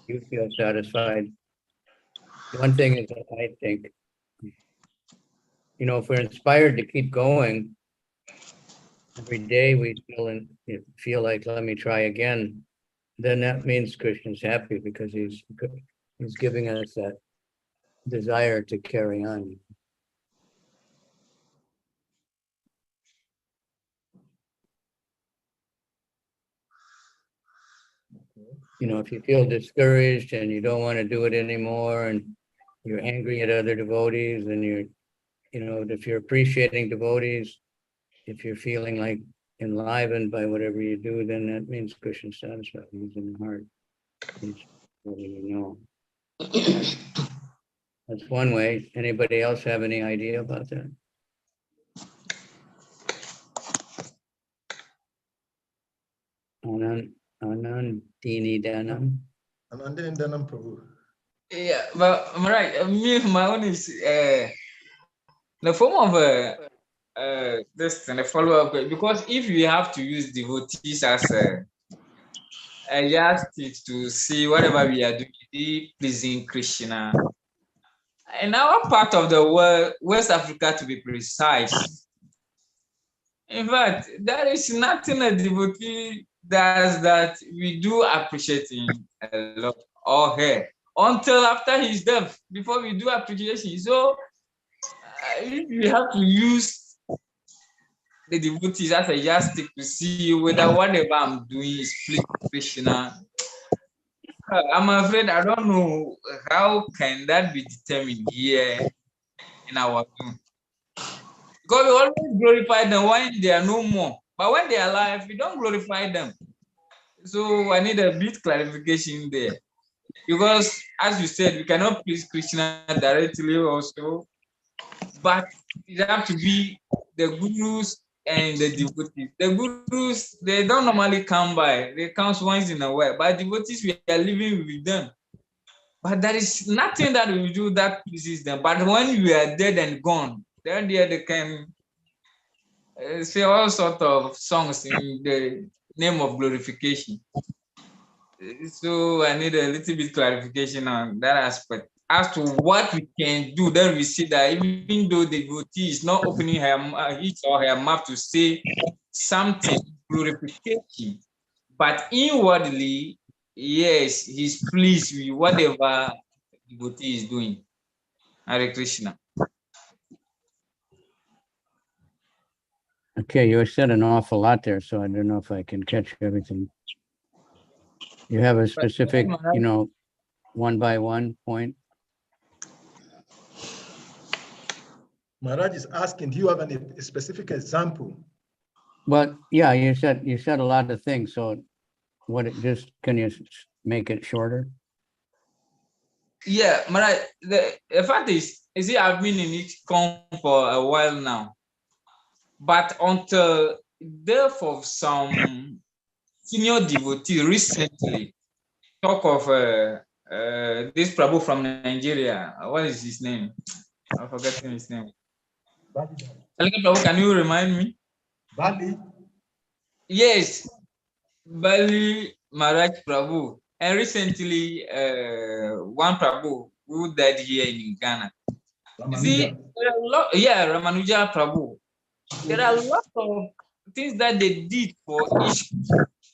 you feel satisfied. One thing is that I think, you know, if we're inspired to keep going, every day we feel like, let me try again, then that means Krishna's happy because he's giving us that desire to carry on. You know, if you feel discouraged and you don't want to do it anymore, and you're angry at other devotees, and you're, you know, if you're appreciating devotees, if you're feeling like enlivened by whatever you do, then that means Krishna's satisfied. He's in the heart. He's letting you know. That's one way. Anybody else have any idea about that? Anandini Danam. Anandini Prabhu. Yeah, but right, me, my own is the form of this thing, a follow-up, because if you have to use devotees as a yardstick to see whatever we are doing, pleasing Krishna. In our part of the world, West Africa to be precise, in fact, there is nothing a devotee does that we do appreciate him a lot, or her, until after his death, before we do appreciation. So if we have to use the devotees as a yardstick to see whether whatever I'm doing is pleasing Krishna, I'm afraid I don't know how can that be determined here in our room. Because we always glorify them when they are no more. But when they are alive, we don't glorify them. So I need a bit clarification there. Because as you said, we cannot please Krishna directly also. But it have to be the gurus and the devotees. The gurus, they don't normally come by. They come once in a while. But devotees, we are living with them. But there is nothing that we do that pleases them. But when we are dead and gone, then they can say all sorts of songs in the name of glorification. So I need a little bit clarification on that aspect. As to what we can do, then we see that even though the devotee is not opening his or her mouth to say something, glorification, but inwardly, yes, he's pleased with whatever the devotee is doing. Hare Krishna. Okay, you said an awful lot there, so I don't know if I can catch everything. You have a specific, you know, one by one point? Maharaj is asking, do you have a specific example? Well, yeah, you said a lot of things, so can you make it shorter? Yeah, Maharaj, the fact is, I've been in it for a while now. But until death of some senior devotee recently, talk of this Prabhu from Nigeria. What is his name? I'm forgetting his name. Prabhu, can you remind me? Bali. Yes, Bali Maharaj Prabhu. And recently, one Prabhu who died here in Ghana. See, Ramanuja Prabhu. There are a lot of things that they did for each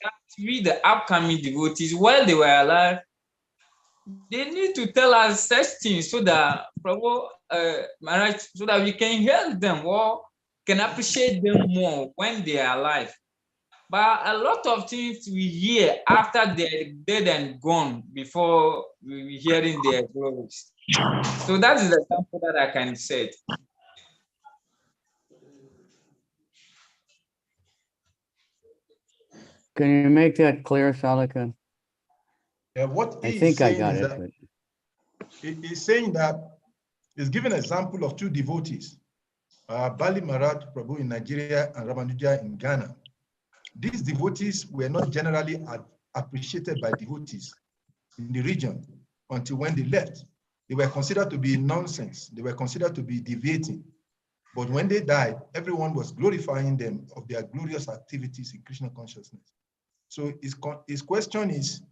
that we, the upcoming devotees, while they were alive. They need to tell us such things so that Prabhu, Maharaj, so that we can help them or can appreciate them more when they are alive. But a lot of things we hear after they're dead and gone before we hearing their glories. So that is the example that I can say. Can you make that clear, Salika? What I think I got it. He's saying that he's giving an example of two devotees, Bali Maharaj Prabhu in Nigeria and Raganuga in Ghana. These devotees were not generally appreciated by devotees in the region until when they left. They were considered to be nonsense. They were considered to be deviating. But when they died, everyone was glorifying them of their glorious activities in Krishna consciousness. So his question is,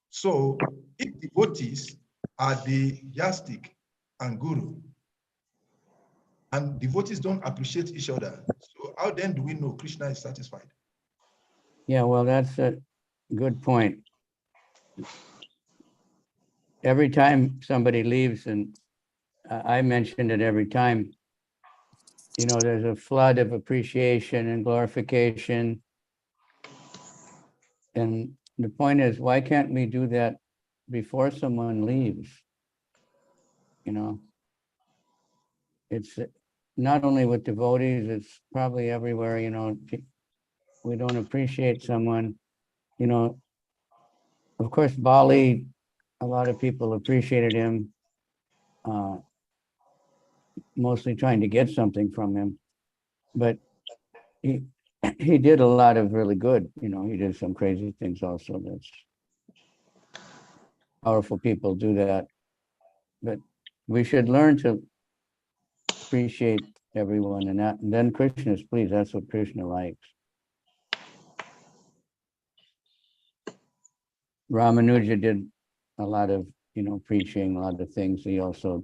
so if devotees are the yardstick and guru, and devotees don't appreciate each other, so how then do we know Krishna is satisfied? Yeah, well, that's a good point. Every time somebody leaves, and I mentioned it every time, you know, there's a flood of appreciation and glorification. And the point is, why can't we do that before someone leaves? You know, it's not only with devotees, it's probably everywhere, you know, we don't appreciate someone, you know. Of course, Bali, a lot of people appreciated him, mostly trying to get something from him, but he he did a lot of really good, you know, he did some crazy things also. That's powerful people do that, but we should learn to appreciate everyone, and that, and then Krishna is pleased. That's what Krishna likes. Ramanuja did a lot of, you know, preaching, a lot of things. He also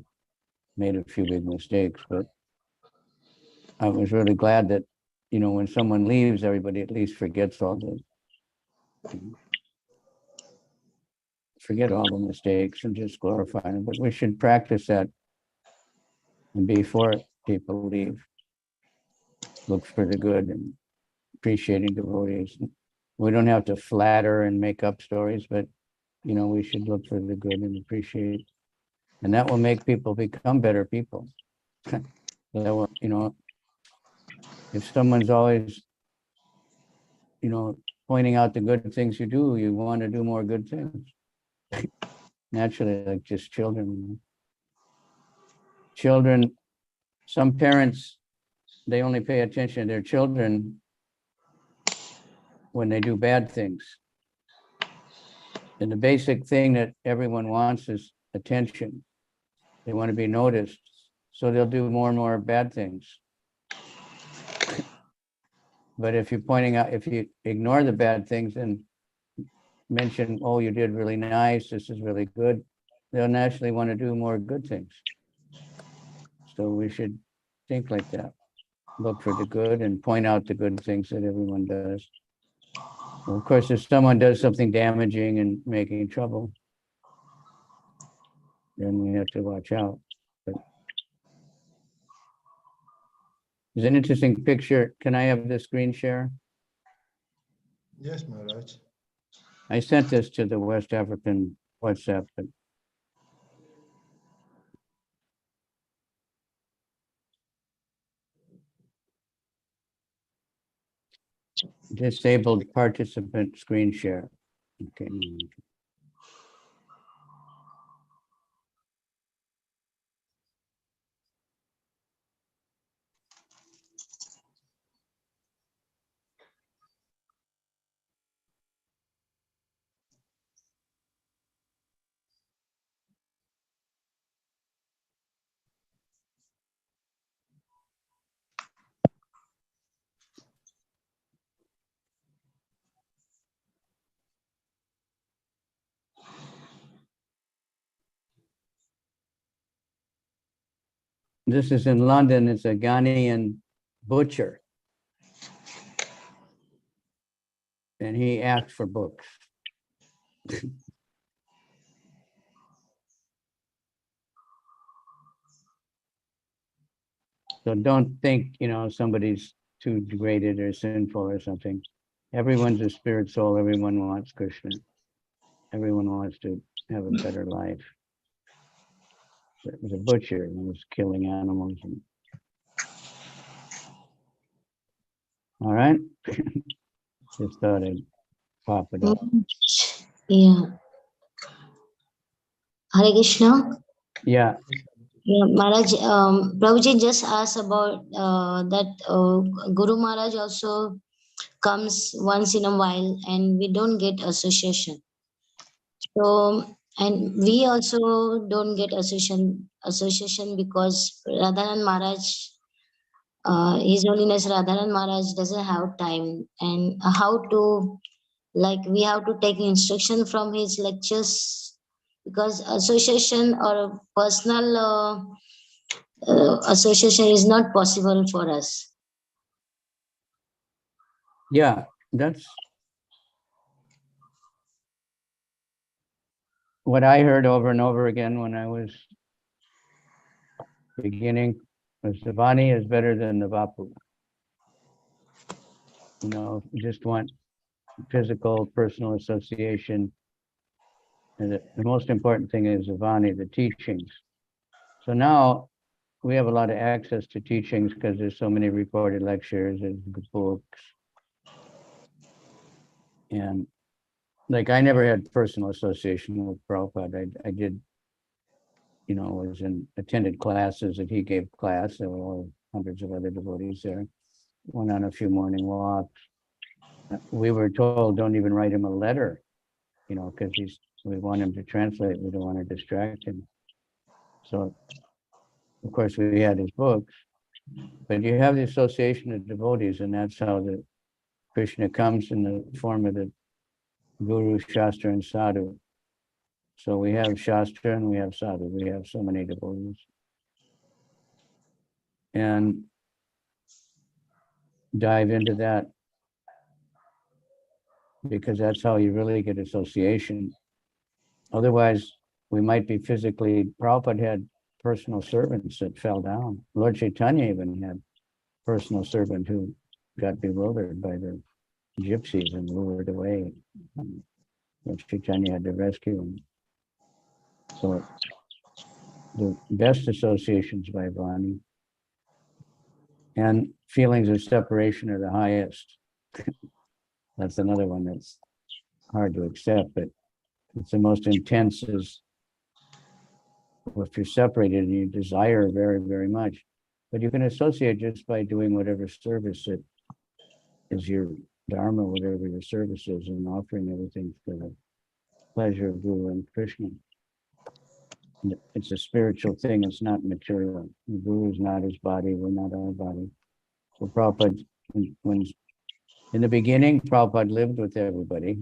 made a few big mistakes, but I was really glad that, you know, when someone leaves, everybody at least forgets all the, forget all the mistakes and just glorify them. But we should practice that before people leave. Look for the good and appreciating devotees. We don't have to flatter and make up stories, but, you know, we should look for the good and appreciate. And that will make people become better people. That will, you know, if someone's always, you know, pointing out the good things you do, you want to do more good things. Naturally, like just children. Children, some parents, they only pay attention to their children when they do bad things. And the basic thing that everyone wants is attention. They want to be noticed. So they'll do more and more bad things. But if you're pointing out, if you ignore the bad things and mention, oh, you did really nice, this is really good, they'll naturally want to do more good things. So we should think like that. Look for the good and point out the good things that everyone does. Well, of course, if someone does something damaging and making trouble, then we have to watch out. But it's an interesting picture. Can I have the screen share? Yes, Maharaj. I sent this to the West African WhatsApp, but disabled participant screen share. Okay. This is in London. It's a Ghanaian butcher. And he asked for books. So don't think, you know, somebody's too degraded or sinful or something. Everyone's a spirit soul. Everyone wants Krishna. Everyone wants to have a better life. So it was a butcher and was killing animals. And... All right. Just thought I'd pop it up. Yeah. Hare Krishna. Yeah. Yeah, Maharaj, Prabhuji just asked about that Guru Maharaj also comes once in a while and we don't get association. So, and we also don't get association because Radhanan Maharaj, His Holiness Radhanan Maharaj doesn't have time and how to, like we have to take instruction from his lectures because association or personal association is not possible for us. Yeah, that's what I heard over and over again when I was beginning. Was the Vani is better than the Vapu. You know, you just want physical, personal association. And the most important thing is Avani, the teachings. So now we have a lot of access to teachings because there's so many recorded lectures and books. And like, I never had personal association with Prabhupada. I did, you know, attended classes that he gave class. There were all hundreds of other devotees there. Went on a few morning walks. We were told, don't even write him a letter, you know, because we want him to translate. We don't want to distract him. So, of course, we had his books, but you have the association of devotees, and that's how the Krishna comes in the form of the Guru, Shastra, and Sadhu. So we have Shastra and we have Sadhu. We have so many devotees. And dive into that, because that's how you really get association. Otherwise, we might be physically. Prabhupada had personal servants that fell down. Lord Chaitanya even had personal servant who got bewildered by the gypsies and lured away. Lord Chaitanya had to rescue him. So the best associations by Vani, and feelings of separation are the highest. That's another one that's hard to accept, but it's the most intense. Is if you're separated and you desire very, very much, but you can associate just by doing whatever service that is your dharma, whatever your service is, and offering everything for the pleasure of Guru and Krishna. It's a spiritual thing. It's not material. The Guru is not his body. We're not our body. So Prabhupada, when in the beginning, Prabhupada lived with everybody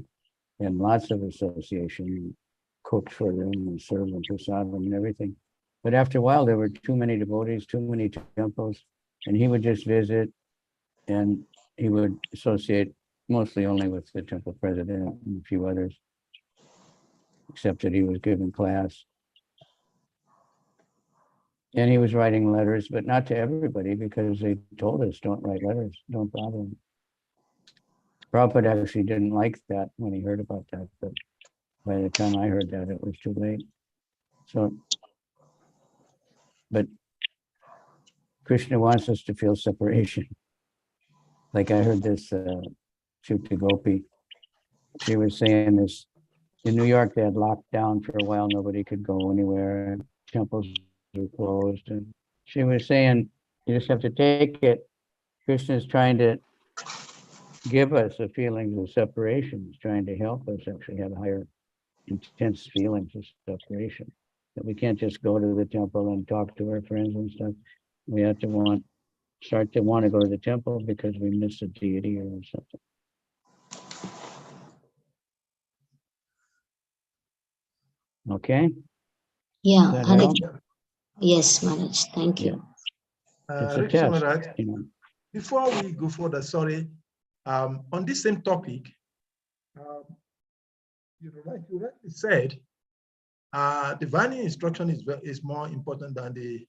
and lots of association, cooked for them and served them prasadam and everything. But after a while, there were too many devotees, too many temples, and he would just visit, and he would associate mostly only with the temple president and a few others, except that he was giving class. And he was writing letters, but not to everybody, because they told us, don't write letters, don't bother him. Prabhupada actually didn't like that when he heard about that, but by the time I heard that, it was too late. So, but Krishna wants us to feel separation. Like I heard this Shukti Gopi, she was saying this, in New York, they had locked down for a while, nobody could go anywhere, and temples were closed. And she was saying, you just have to take it. Krishna is trying to give us a feeling of separation. He's trying to help us actually have higher, intense feelings of separation. That we can't just go to the temple and talk to our friends and stuff. We have to start to want to go to the temple because we miss a deity or something. Okay? Yeah, That Hare help? yes, Maharaj. Thank you. It's a Rick test, Maharaj, you know. before we go further, sorry, on this same topic, you rightly said, divine instruction is more important than the,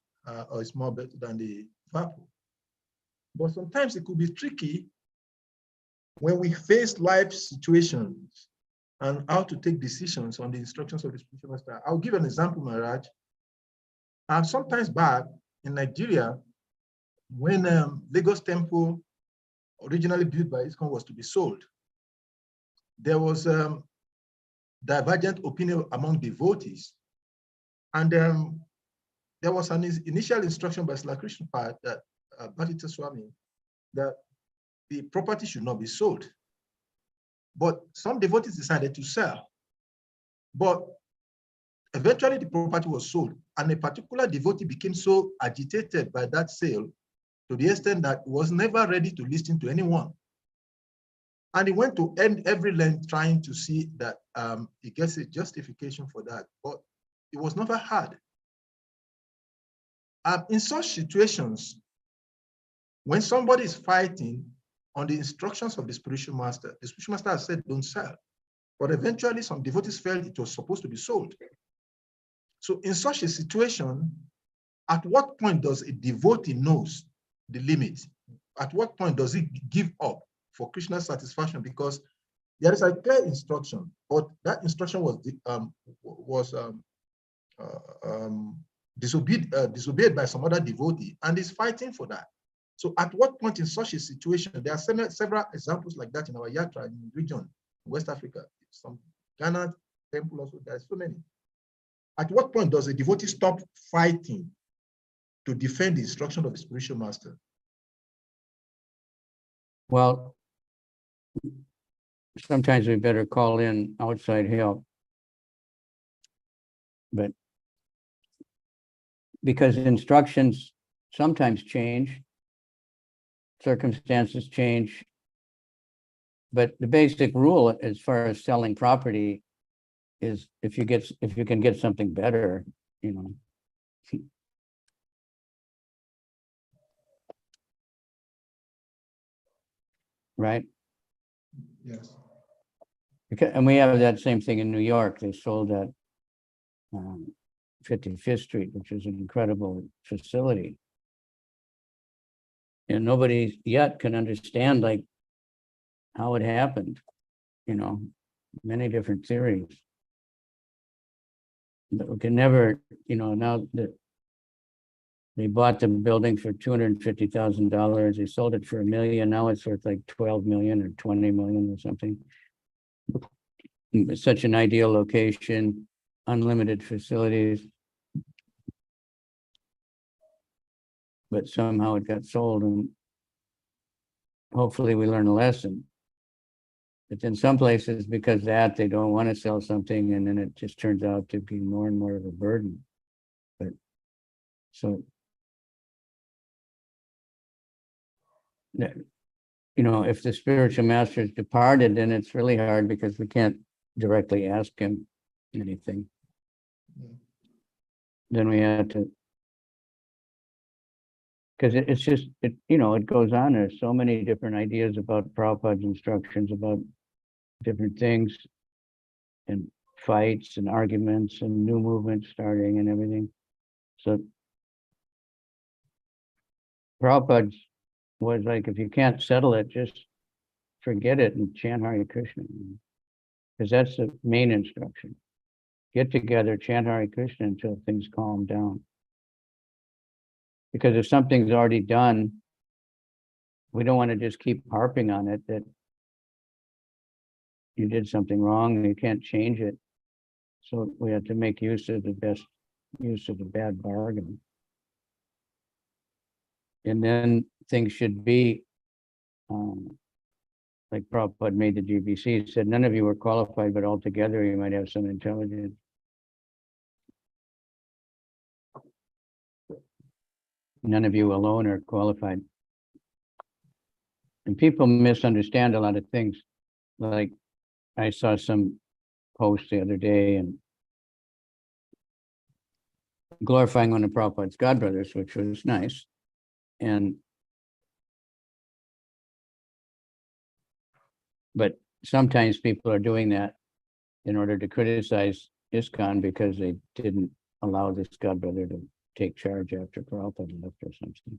or is more better than the verbal. But sometimes it could be tricky when we face life situations and how to take decisions on the instructions of the spiritual master. I'll give an example, Maharaj. Sometimes back in Nigeria, when Lagos Temple, originally built by ISKCON, was to be sold, there was divergent opinion among devotees. And there was an initial instruction by Srila Krishna that Bhakti Swami, that the property should not be sold. But some devotees decided to sell. But eventually the property was sold, and a particular devotee became so agitated by that sale to the extent that he was never ready to listen to anyone. And he went to every length trying to see that he gets a justification for that, but it was never heard. In such situations, when somebody is fighting on the instructions of the spiritual master has said, don't sell. But eventually some devotees felt it was supposed to be sold. So in such a situation, at what point does a devotee knows the limit? At what point does he give up for Krishna's satisfaction? Because There is a clear instruction, but that instruction was disobeyed by some other devotee, and is fighting for that. So at what point in such a situation, there are several examples like that in our yatra in region, West Africa, some Ghana temple also, there are so many. At what point does a devotee stop fighting to defend the instruction of the spiritual master? Well, sometimes we better call in outside help. But because instructions sometimes change, circumstances change, but the basic rule as far as selling property is if you can get something better, you know. Right? Yes. And we have that same thing in New York. They sold that 55th Street, which is an incredible facility. And nobody yet can understand like how it happened, you know, many different theories. But we can never, you know, now that they bought the building for $250,000, they sold it for $1 million. Now it's worth like 12 million or 20 million or something. It's such an ideal location, unlimited facilities. But somehow it got sold, and hopefully we learn a lesson. But in some places, because that they don't want to sell something, and then it just turns out to be more and more of a burden. But so, you know, if the spiritual master is departed, then it's really hard because we can't directly ask him anything. Then we have to, because it's just, you know, it goes on. There's so many different ideas about Prabhupada's instructions about different things, and fights and arguments and new movements starting and everything. So Prabhupada was like, if you can't settle it, just forget it and chant Hare Krishna, because that's the main instruction. Get together, chant Hare Krishna until things calm down. Because if something's already done, we don't want to just keep harping on it that you did something wrong and you can't change it. So we have to make use of the best use of the bad bargain. And then things should be, like Prabhupada made the GBC, said, none of you are qualified, but altogether you might have some intelligence. None of you alone are qualified. And people misunderstand a lot of things. Like I saw some post the other day and glorifying one of Prabhupada's godbrothers, which was nice. But sometimes people are doing that in order to criticize ISKCON because they didn't allow this godbrother to take charge after Prabhupada left or something.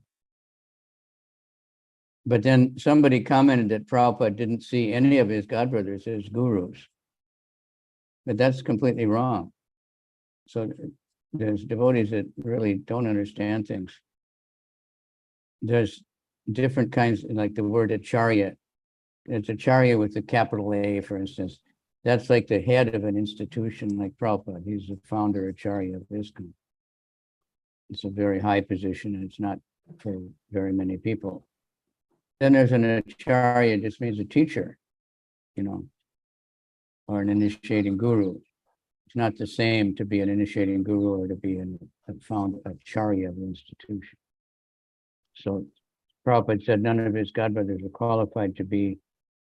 But then somebody commented that Prabhupada didn't see any of his godbrothers as gurus. But that's completely wrong. So there's devotees that really don't understand things. There's different kinds, like the word acharya. It's acharya with a capital A, for instance. That's like the head of an institution like Prabhupada. He's the founder acharya of ISKCON. It's a very high position, and it's not for very many people. Then there's an acharya, just means a teacher, you know, or an initiating guru. It's not the same to be an initiating guru or to be a founder acharya of the institution. So Prabhupada said none of his godbrothers are qualified to be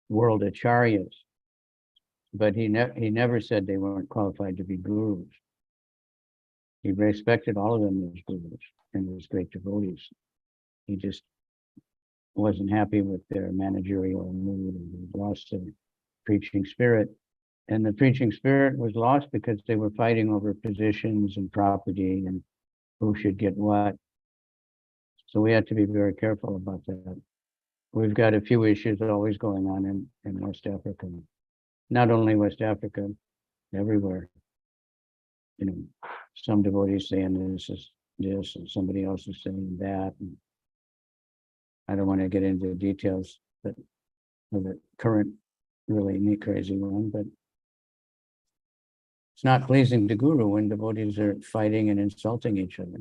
world acharyas, but he never said they weren't qualified to be gurus. He respected all of them as gurus and as great devotees. He just wasn't happy with their managerial mood, and he lost their preaching spirit. And the preaching spirit was lost because they were fighting over positions and property and who should get what. So we have to be very careful about that. We've got a few issues always going on in West Africa. not only West Africa, everywhere. Some devotees saying this is this, and somebody else is saying that. And I don't want to get into the details, but of the current really neat, crazy one, but it's not pleasing to Guru when devotees are fighting and insulting each other.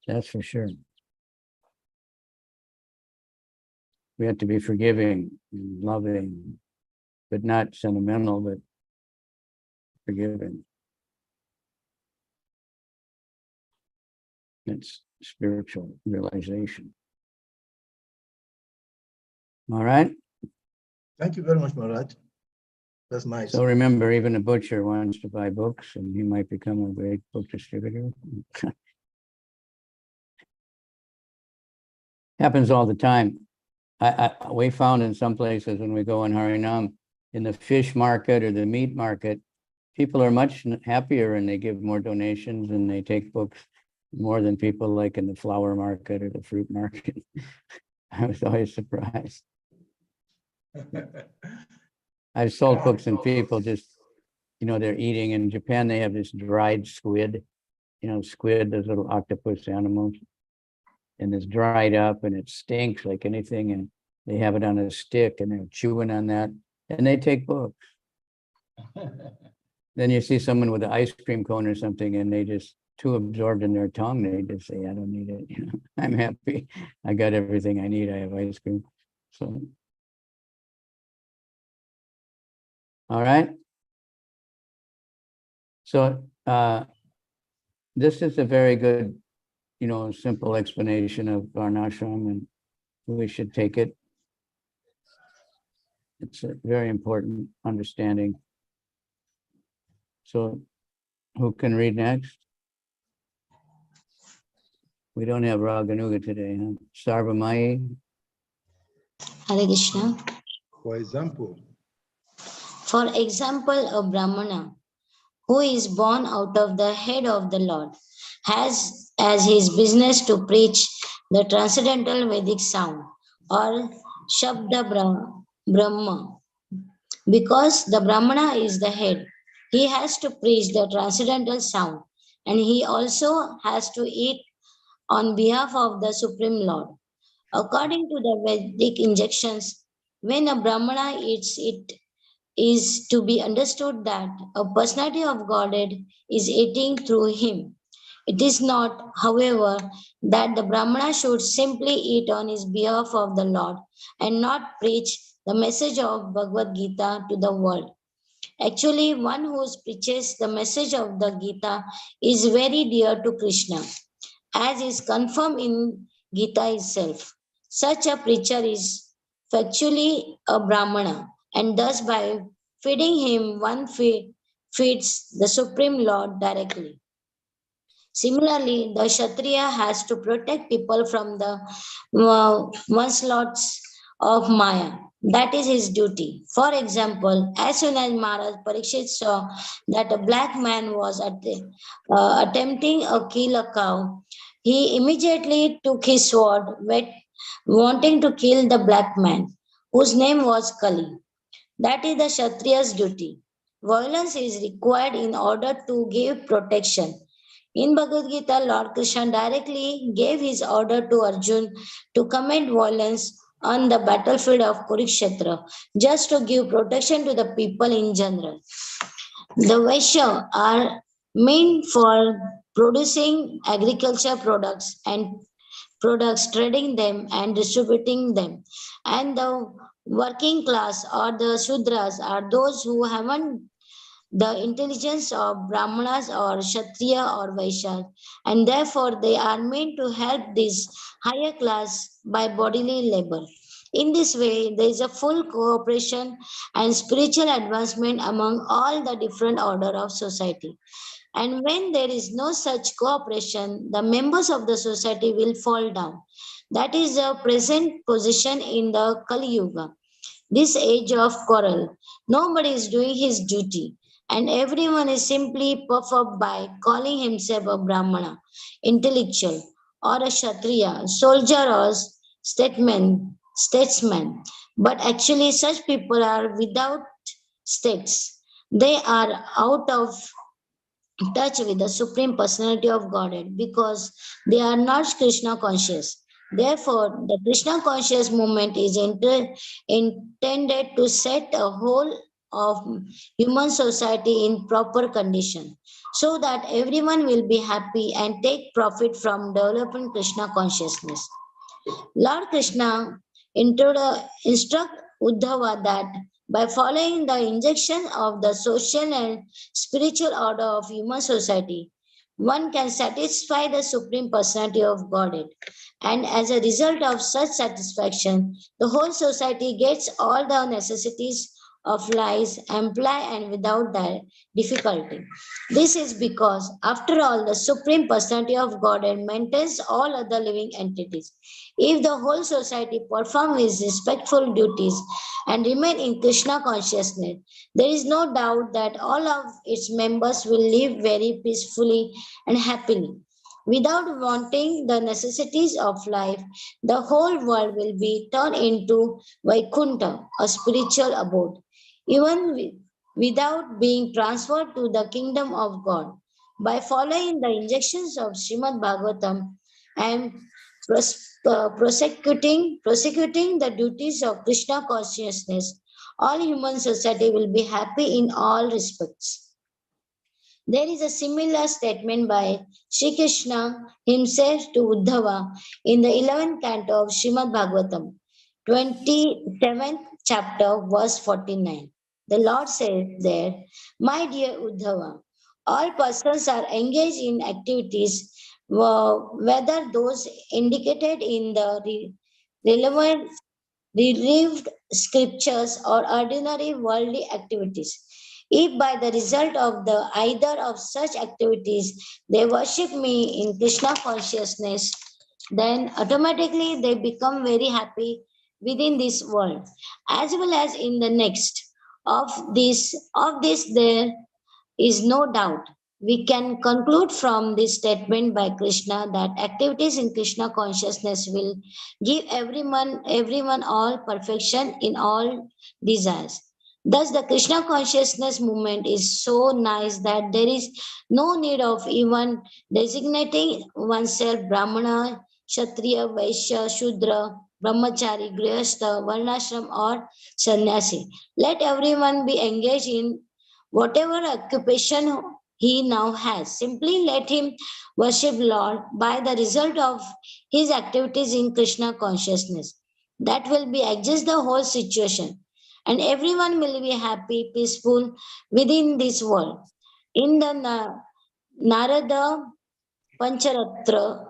That's for sure. We have to be forgiving and loving, but not sentimental, but forgiving. It's spiritual realization. All right. Thank you very much, Maharaj. That's nice. So remember, even a butcher wants to buy books, and he might become a great book distributor. Happens all the time. We found in some places when we go in Harinam, in the fish market or the meat market, people are much happier and they give more donations and they take books more than people like in the flower market or the fruit market. I was always surprised. I've sold books and people just, they're eating. In Japan, they have this dried squid, squid, those little octopus animals. And it's dried up and it stinks like anything. And they have it on a stick and they're chewing on that and they take books. Then you see someone with an ice cream cone or something and they just too absorbed in their tongue. They just say, I don't need it. I'm happy. I got everything I need. I have ice cream. So, all right. So this is a very good, simple explanation of Varnashram, and we should take it. It's a very important understanding. So who can read next? We don't have Raganuga today, huh? Sarvamai. Hare Krishna. For example, a Brahmana who is born out of the head of the Lord has as his business to preach the transcendental Vedic sound or Shabda Brahma. Because the Brahmana is the head, he has to preach the transcendental sound, and he also has to eat on behalf of the Supreme Lord. According to the Vedic injunctions, when a Brahmana eats, it is to be understood that a personality of Godhead is eating through him. It is not, however, that the Brahmana should simply eat on his behalf of the Lord and not preach the message of Bhagavad Gita to the world. Actually, one who preaches the message of the Gita is very dear to Krishna, as is confirmed in Gita itself. Such a preacher is factually a Brahmana, and thus by feeding him, one feeds the Supreme Lord directly. Similarly, the Kshatriya has to protect people from the onslaughts of Maya. That is his duty. For example, as soon as Maharaj Parikshit saw that a black man was attempting to kill a cow, he immediately took his sword, wanting to kill the black man, whose name was Kali. That is the Kshatriya's duty. Violence is required in order to give protection. In Bhagavad Gita, Lord Krishna directly gave his order to Arjuna to commit violence on the battlefield of Kurukshetra, just to give protection to the people in general. The Vaishya are meant for producing agriculture products and trading them and distributing them. And the working class or the Shudras are those who haven't the intelligence of Brahmanas or Kshatriya or Vaishyas, and therefore they are meant to help this higher class by bodily labor. In this way, there is a full cooperation and spiritual advancement among all the different order of society. And when there is no such cooperation, the members of the society will fall down. That is the present position in the Kali Yuga. This age of quarrel, nobody is doing his duty, and everyone is simply puffed up by calling himself a Brahmana, intellectual, or a Kshatriya, soldier or statesman. But actually, such people are without states. They are out of touch with the Supreme Personality of Godhead because they are not Krishna conscious. Therefore, the Krishna conscious movement is intended to set a whole of human society in proper condition so that everyone will be happy and take profit from developing Krishna consciousness. Lord Krishna instruct Uddhava that by following the injunction of the social and spiritual order of human society, one can satisfy the Supreme Personality of Godhead. And as a result of such satisfaction, the whole society gets all the necessities of life amply and without that difficulty. This is because, after all, the Supreme Personality of Godhead maintains all other living entities. If the whole society perform its respectful duties and remain in Krishna consciousness, there is no doubt that all of its members will live very peacefully and happily. Without wanting the necessities of life, the whole world will be turned into Vaikuntha, a spiritual abode, even without being transferred to the kingdom of God. By following the injunctions of Srimad Bhagavatam and prosecuting the duties of Krishna consciousness, all human society will be happy in all respects. There is a similar statement by Sri Krishna himself to Uddhava in the 11th canto of Srimad Bhagavatam, 27th chapter, verse 49. The Lord says there, "My dear Uddhava, all persons are engaged in activities, whether those indicated in the relevant relieved scriptures or ordinary worldly activities. If by the result of the either of such activities they worship me in Krishna consciousness, then automatically they become very happy within this world as well as in the next. Of this there is no doubt. We can conclude from this statement by Krishna that activities in Krishna consciousness will give everyone all perfection in all desires. Thus, the Krishna consciousness movement is so nice that there is no need of even designating oneself Brahmana, Kshatriya, Vaishya, Shudra, Brahmachari, Grihastha, Varnashram, or Sannyasi. Let everyone be engaged in whatever occupation he now has. Simply let him worship Lord by the result of his activities in Krishna consciousness. That will be adjust the whole situation, and everyone will be happy, peaceful within this world. In the Narada Pancharatra,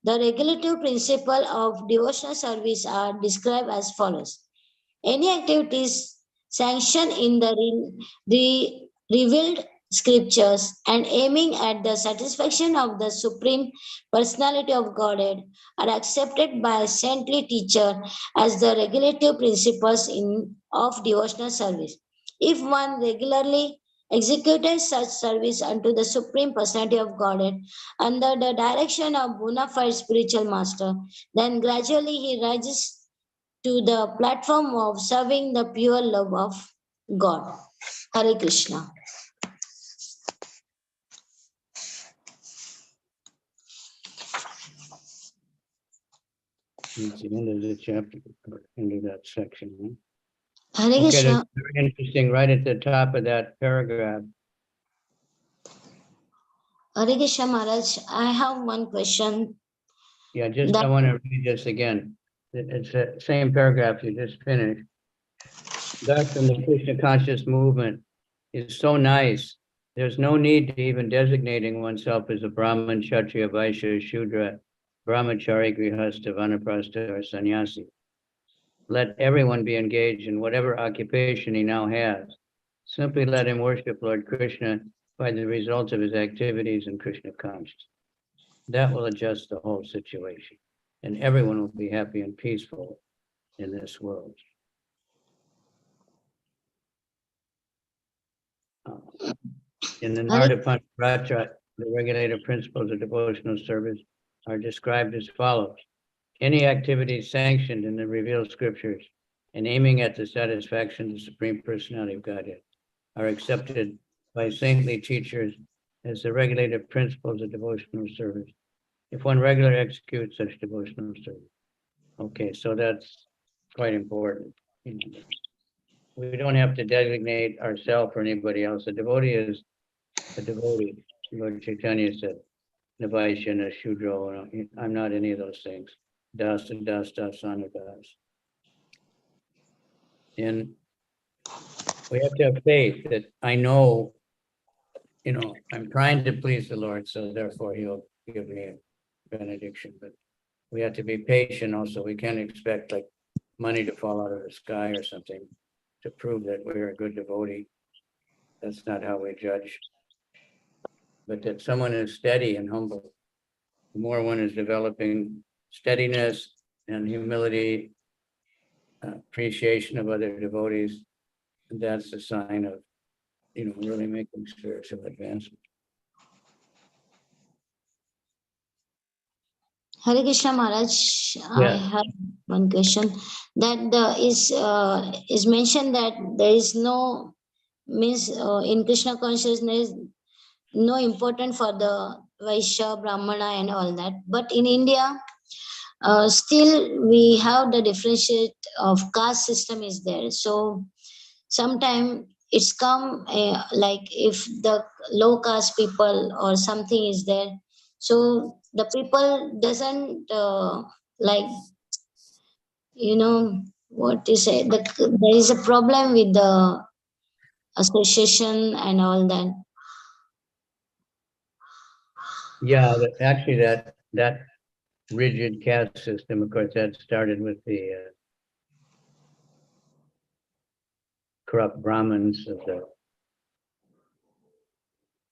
the regulative principle of devotional service are described as follows. Any activities sanctioned in the revealed scriptures and aiming at the satisfaction of the Supreme Personality of Godhead are accepted by a saintly teacher as the regulative principles of devotional service. If one regularly executed such service unto the Supreme Personality of Godhead under the direction of bona fide spiritual master, then gradually he rises to the platform of serving the pure love of God. Hare Krishna. It's the end of the chapter, end of that section. Hare Okay, Krishna. that's very interesting. Right at the top of that paragraph. Hare Krishna Maharaj, I have one question. Yeah, just I want to read this again. It's the same paragraph you just finished. Thus, in the Krishna conscious movement is so nice. There's no need to even designating oneself as a Brahman, Kshatriya, Vaishya, Shudra, Brahmachari, Grihastha, Vanaprastha, or Sannyasi. Let everyone be engaged in whatever occupation he now has. Simply let him worship Lord Krishna by the results of his activities in Krishna consciousness. That will adjust the whole situation, and everyone will be happy and peaceful in this world. In the Narada-Pancharatra, the regulative principles of devotional service are described as follows. Any activity sanctioned in the revealed scriptures and aiming at the satisfaction of the Supreme Personality of Godhead are accepted by saintly teachers as the regulative principles of devotional service, if one regularly executes such devotional service. Okay, so that's quite important. We don't have to designate ourselves or anybody else. A devotee is a devotee. Lord Chaitanya said, Navaishana, Shudro, I'm not any of those things. Das, das, anadas. And we have to have faith that I know, I'm trying to please the Lord, so therefore he'll give me a benediction. But we have to be patient also. We can't expect like money to fall out of the sky or something to prove that we're a good devotee. That's not how we judge. But that someone is steady and humble. The more one is developing steadiness and humility, appreciation of other devotees, that's a sign of, really making spiritual advancement. Hare Krishna Maharaj, I Yeah. have one question. That is mentioned that there is no means in Krishna consciousness, no important for the Vaishya, Brahmana, and all that. But in India, still we have the differentiate of caste system is there. So sometimes it's come like if the low caste people or something is there, so the people doesn't like what to say, there is a problem with the association and all that. Yeah, actually that rigid caste system, of course, that started with the corrupt Brahmins of the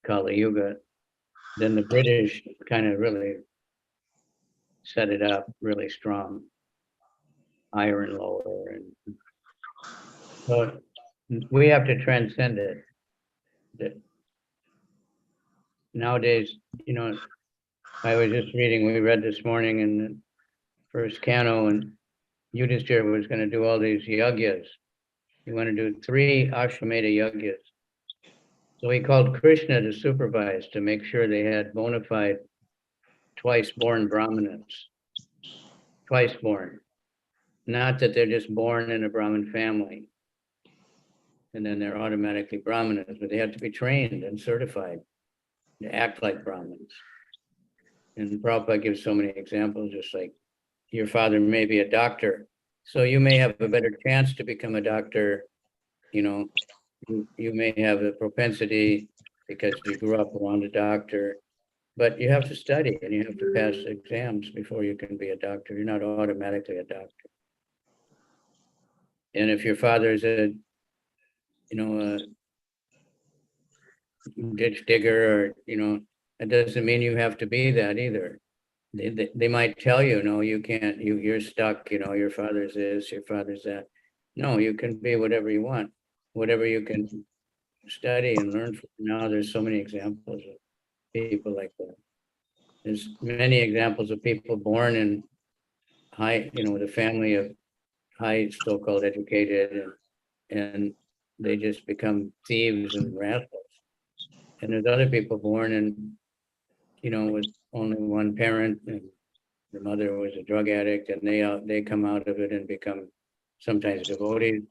Kali Yuga. Then the British kind of really set it up really strong, iron lower, and so we have to transcend it. That nowadays, I was just reading, we read this morning in the first canto, and Yudhishthira was going to do all these yagyas. He wanted to do 3 Ashwamedha yagyas. So he called Krishna to supervise, to make sure they had bona fide twice-born Brahmanas. Twice-born. Not that they're just born in a Brahmin family and then they're automatically Brahmanas, but they have to be trained and certified to act like Brahmins. And Prabhupada gives so many examples, just like your father may be a doctor, so you may have a better chance to become a doctor. You may have a propensity because you grew up around a doctor, but you have to study and you have to pass exams before you can be a doctor. You're not automatically a doctor. And if your father is a ditch digger, or, it doesn't mean you have to be that either. They might tell you, no, you can't, you're stuck, your father's this, your father's that. No, you can be whatever you want, whatever you can study and learn from. Now there's so many examples of people like that. There's many examples of people born in high, with a family of high so-called educated, and they just become thieves and rascals. And there's other people born in, with only one parent, and the mother was a drug addict, and they come out of it and become sometimes devotees,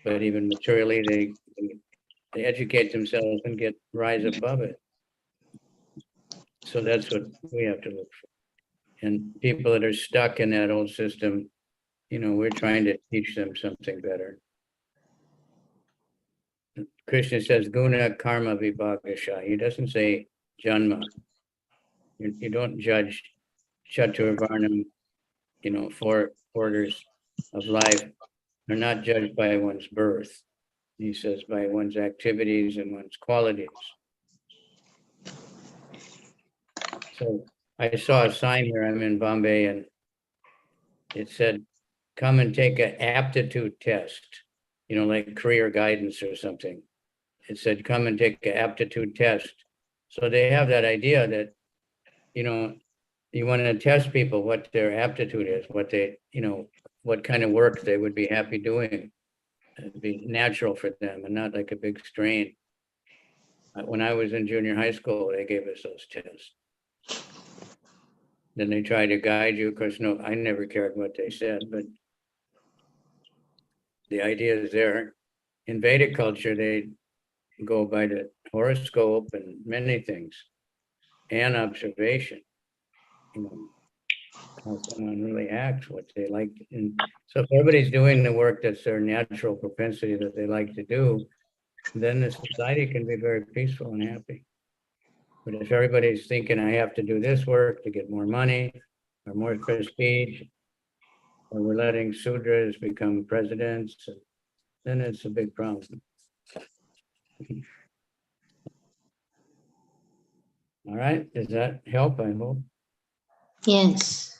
but even materially they educate themselves and rise above it. So that's what we have to look for. And people that are stuck in that old system, we're trying to teach them something better. Krishna says guna karma vibhagasha. He doesn't say janma. You don't judge chaturvarnam, 4 orders of life are not judged by one's birth. He says by one's activities and one's qualities. So I saw a sign here, I'm in Bombay, and it said, come and take an aptitude test, like career guidance or something. It said, come and take an aptitude test. So they have that idea that, you want to test people what their aptitude is, what they, what kind of work they would be happy doing. It'd be natural for them and not like a big strain. When I was in junior high school, they gave us those tests. Then they try to guide you. Of course, no, I never cared what they said, but the idea is there. In Vedic culture, they go by the horoscope and many things, and observation. How someone really acts, what they like. And so if everybody's doing the work that's their natural propensity that they like to do, then the society can be very peaceful and happy. But if everybody's thinking, I have to do this work to get more money or more prestige, or we're letting Sudras become presidents, then it's a big problem. All right, does that help? I hope. Yes.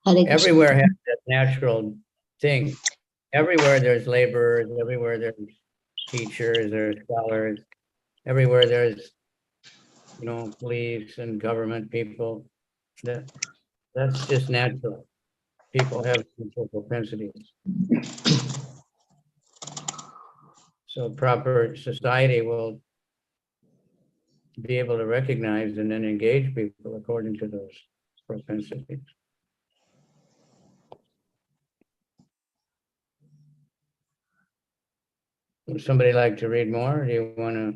Hare Krishna. Everywhere has that natural thing. Everywhere there's laborers, everywhere there's teachers, there's scholars, everywhere there's, police and government people. That's just natural. People have natural propensities. So proper society will be able to recognize and then engage people according to those propensities. Would somebody like to read more? Or do you want to?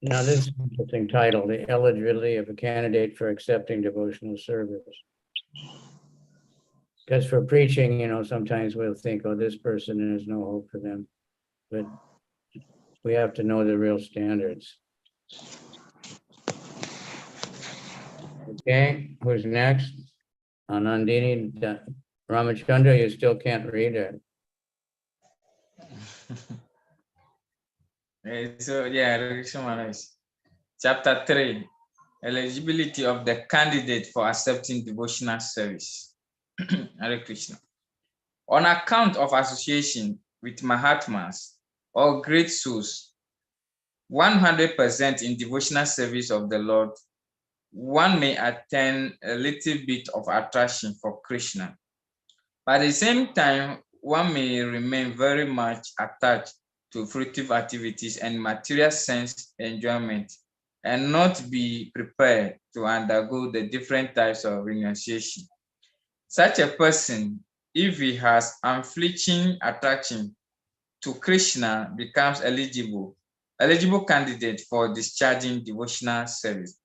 Now, this is an interesting title, The Eligibility of a Candidate for Accepting Devotional Service. Because for preaching, sometimes we'll think, oh, this person, there's no hope for them. But we have to know the real standards. Okay, who's next? Anandini Ramachandra, you still can't read it. So yeah, chapter 3, eligibility of the candidate for accepting devotional service. Hare Krishna. On account of association with Mahatmas or great souls, 100% in devotional service of the Lord, one may attain a little bit of attraction for Krishna. But at the same time, one may remain very much attached to fruitive activities and material sense enjoyment and not be prepared to undergo the different types of renunciation. Such a person, if he has unflinching attraction to Krishna, becomes eligible candidate for discharging devotional service.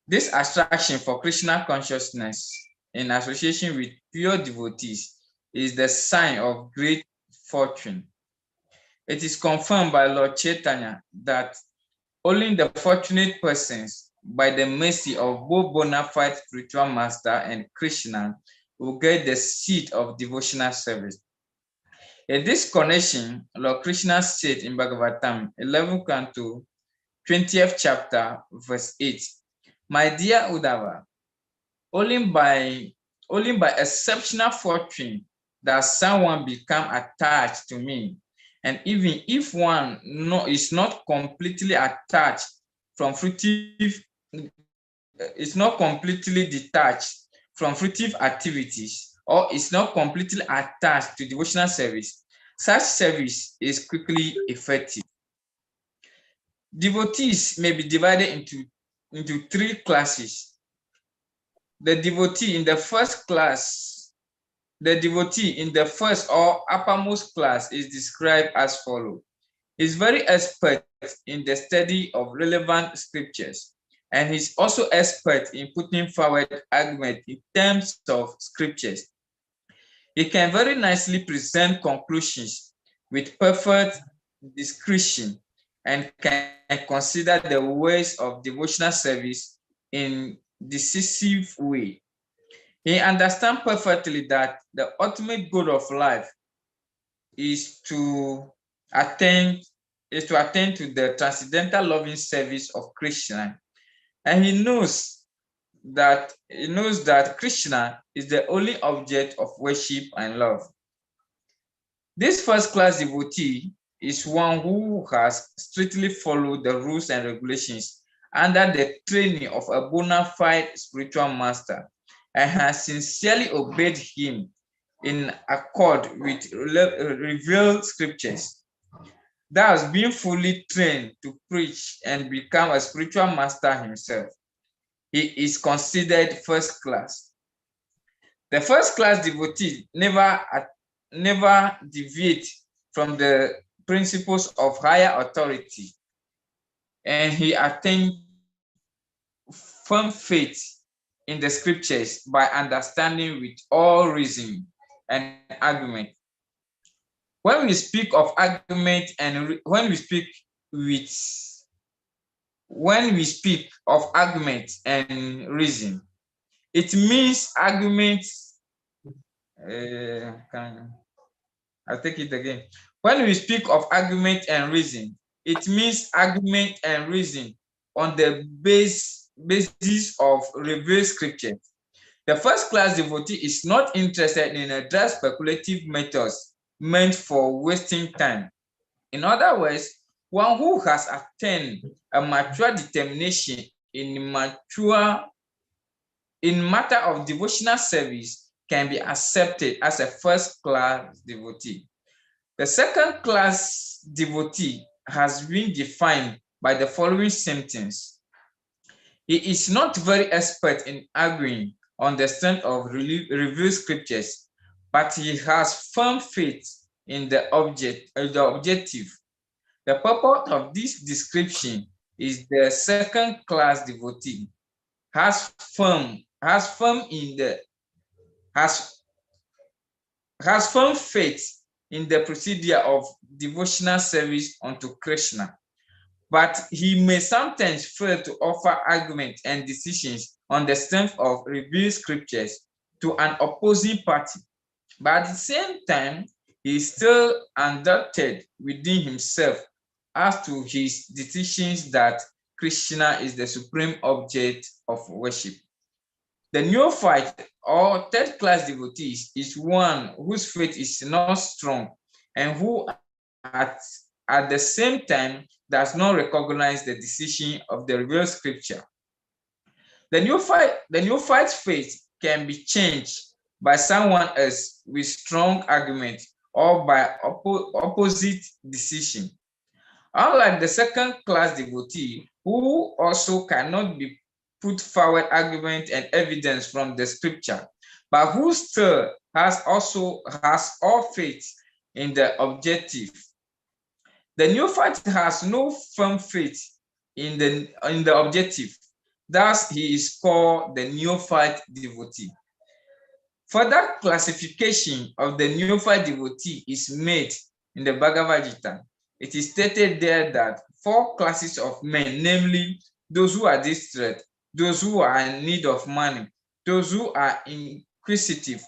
This attraction for Krishna consciousness in association with pure devotees is the sign of great fortune. It is confirmed by Lord Chaitanya that only the fortunate persons, by the mercy of both bona fide spiritual master and Krishna, will get the seat of devotional service. In this connection, Lord Krishna said in Bhagavatam 11th canto, 20th chapter, verse 8, my dear Uddhava, only by exceptional fortune does someone become attached to me. And even if one is not completely attached from fruitive, is not completely detached from fruitive activities, or is not completely attached to devotional service, such service is quickly effective. Devotees may be divided into three classes. The devotee in the first or uppermost class is described as follows. He's very expert in the study of relevant scriptures, and he's also expert in putting forward argument in terms of scriptures. He can very nicely present conclusions with perfect discretion and can consider the ways of devotional service in decisive way. He understands perfectly that the ultimate goal of life is to attain to the transcendental loving service of Krishna, and he knows that Krishna is the only object of worship and love. This first class devotee is one who has strictly followed the rules and regulations under the training of a bona fide spiritual master and has sincerely obeyed him in accord with revealed scriptures, thus being fully trained to preach and become a spiritual master himself, he is considered first class. The first class devotee never deviates from the principles of higher authority, and he attained firm faith in the scriptures by understanding with all reason and argument. When we speak of argument and when we speak of argument and reason, it means arguments. I'll take it again. When we speak of argument and reason, it means argument and reason on the basis of revealed scripture. The first class devotee is not interested in a dry speculative methods meant for wasting time. In other words, one who has attained a mature determination in matter of devotional service can be accepted as a first class devotee. The second class devotee has been defined by the following symptoms. He is not very expert in arguing on the strength of revealed scriptures, but he has firm faith in the objective. The purpose of this description is the second class devotee has firm faith in the procedure of devotional service unto Krishna, but he may sometimes fail to offer arguments and decisions on the strength of revealed scriptures to an opposing party. But at the same time, he is still undoubted within himself as to his decisions that Krishna is the supreme object of worship. The neophyte or third class devotee is one whose faith is not strong and who at the same time does not recognize the decision of the revealed scripture. The neophyte's faith can be changed by someone else with strong argument or by opposite decision. Unlike the second class devotee, who also cannot be put forward argument and evidence from the scripture, but who still has all faith in the objective. The neophyte has no firm faith in the objective. Thus, he is called the neophyte devotee. Further classification of the neophyte devotee is made in the Bhagavad Gita. It is stated there that 4 classes of men, namely those who are distressed, those who are in need of money, those who are inquisitive,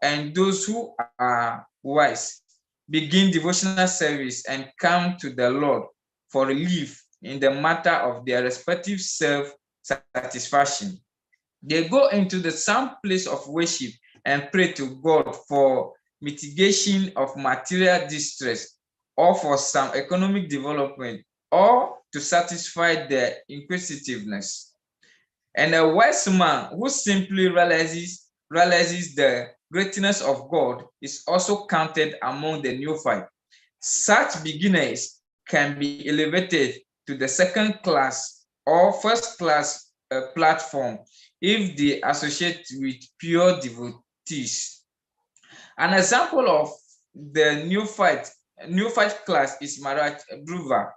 and those who are wise, begin devotional service and come to the Lord for relief in the matter of their respective self-satisfaction. They go into some place of worship and pray to God for mitigation of material distress, or for some economic development, or to satisfy their inquisitiveness. And a wise man who simply realizes the greatness of God is also counted among the neophyte. Such beginners can be elevated to the second class or first class platform if they associate with pure devotees. An example of the neophyte class is Maharaj Dhruva.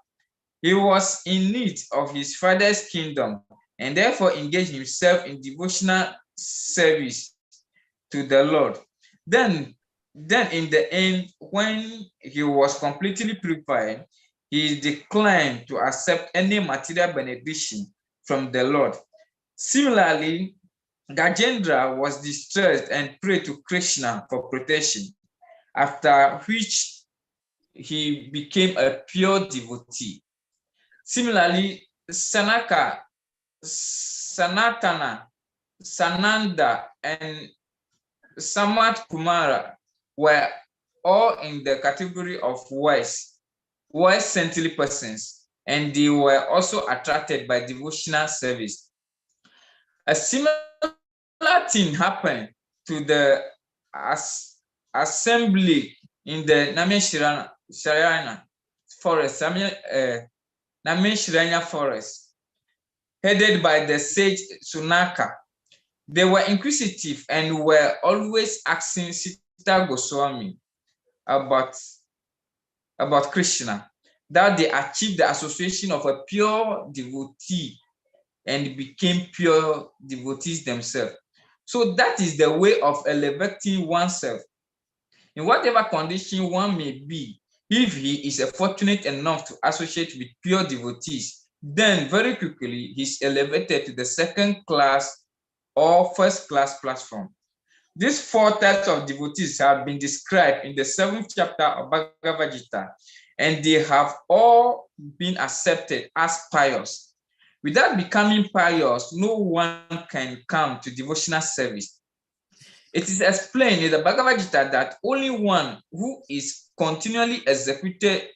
He was in need of his father's kingdom and therefore engaged himself in devotional service to the Lord. Then in the end, when he was completely purified, he declined to accept any material benediction from the Lord. Similarly, Gajendra was distressed and prayed to Krishna for protection, after which he became a pure devotee. Similarly, Sanatana, Sananda, and Samat Kumara were all in the category of wise saintly persons. and they were also attracted by devotional service. A similar thing happened to the assembly in the Nameshirana forest, Nameshirana forest, headed by the sage Sunaka. They were inquisitive and were always asking Sita Goswami about Krishna, that they achieved the association of a pure devotee and became pure devotees themselves. So that is the way of elevating oneself. In whatever condition one may be, if he is fortunate enough to associate with pure devotees, then very quickly he's elevated to the second class or first class platform. These 4 types of devotees have been described in the 7th chapter of Bhagavad Gita, and they have all been accepted as pious. Without becoming pious, no one can come to devotional service. It is explained in the Bhagavad Gita that only one who is continually executed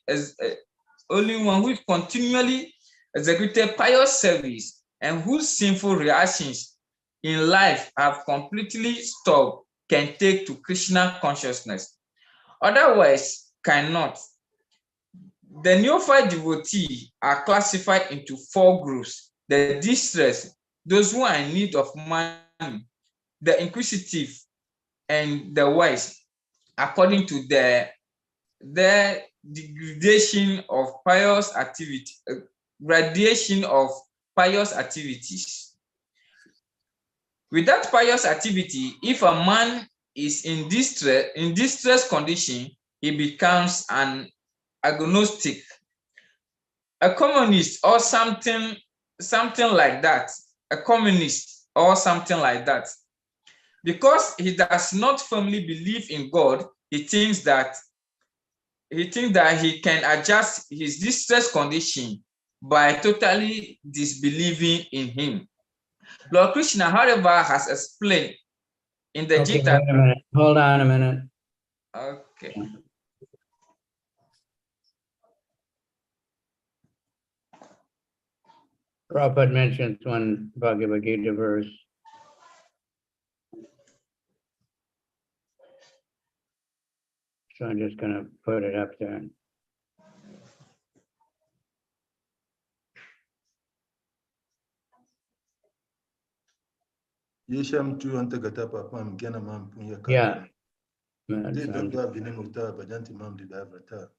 pious service and whose sinful reactions in life have completely stopped can take to Krishna consciousness. Otherwise, cannot. The neophyte devotees are classified into 4 groups: the distressed, those who are in need of money, the inquisitive, and the wise, according to the gradation of pious activity, gradation of pious activities. With that pious activity, if a man is in distress condition, he becomes an agnostic, a communist, or something like that, a communist or something like that. Because he does not firmly believe in God, he thinks that he can adjust his distress condition by totally disbelieving in him. Lord Krishna, however, has explained in the Okay, Gita. wait a minute. Hold on a minute. Okay. Prabhupada mentions one Bhagavad Gita verse. So I'm just going to put it up there. Yesham tu antagata papam gena mam punya kata. Yeah. Te dogda binemuta bajanti mam di davrata.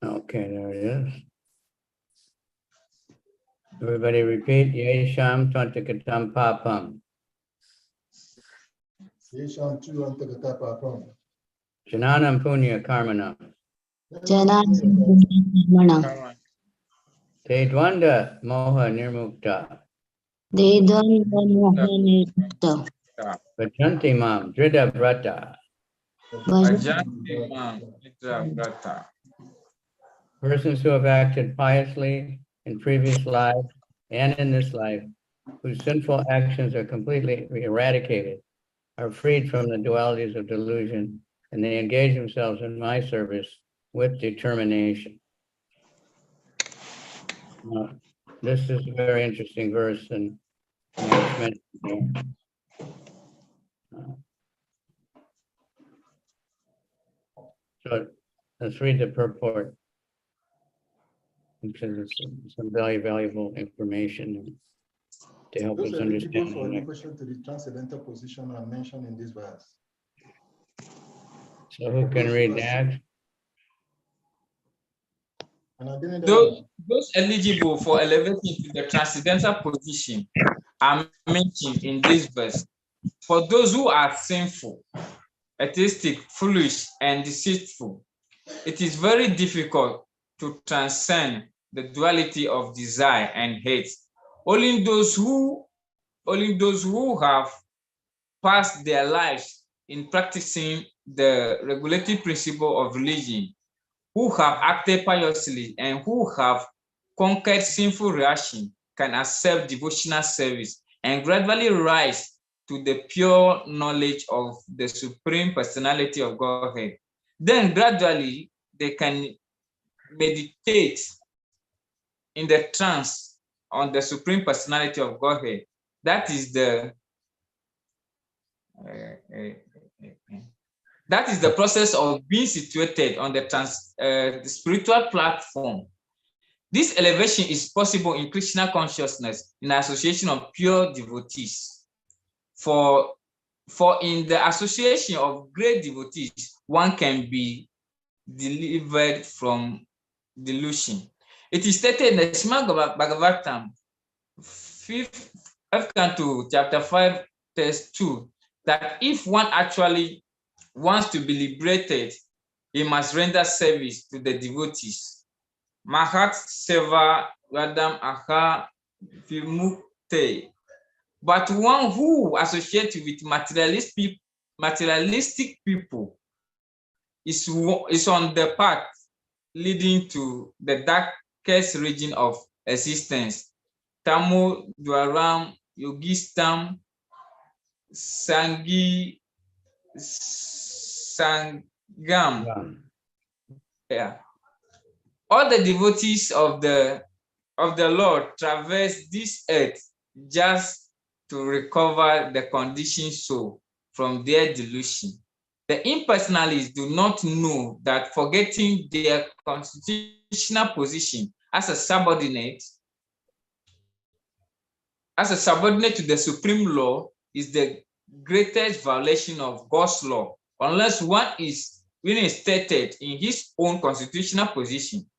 Okay, there it is. Everybody repeat. Yesham Twantakatam Papam. Yesham tu antagata papam. Jananam Punya Karmanam. Janana Te Dwanda Moha Nirmukta. Vajanti Mam Drida Vrata. Persons who have acted piously in previous lives and in this life, whose sinful actions are completely eradicated, are freed from the dualities of delusion, and they engage themselves in my service with determination. Now, this is a very interesting verse, and it's mentioned here. So let's read the purport, because it's some valuable information to help us understand. For elevation to the transcendental position are mentioned in this verse. So who can read that? Those eligible for elevation to the transcendental position are mentioned in this verse. For those who are sinful, atheistic, foolish, and deceitful, it is very difficult to transcend the duality of desire and hate. Only those who have passed their lives in practicing the regulative principle of religion, who have acted piously, and who have conquered sinful reaction can accept devotional service and gradually rise to the pure knowledge of the Supreme Personality of Godhead. Then gradually they can meditate in the trance on the Supreme Personality of Godhead. That is the process of being situated on the spiritual platform. This elevation is possible in Krishna consciousness in association of pure devotees. For in the association of great devotees, one can be delivered from delusion. It is stated in the Srimad Bhagavatam, 5th canto, chapter 5, verse 2, that if one actually wants to be liberated, he must render service to the devotees. Mahat seva radam aha vimukte. But one who associates with materialistic people is on the path leading to the darkest region of existence. Tamo Dwaram Yogistam Sangi Sangam. Yeah. All the devotees of the Lord traverse this earth just to recover the conditioned soul from their delusion. The impersonalists do not know that forgetting their constitutional position as a subordinate to the supreme law is the greatest violation of God's law, unless one is reinstated in his own constitutional position.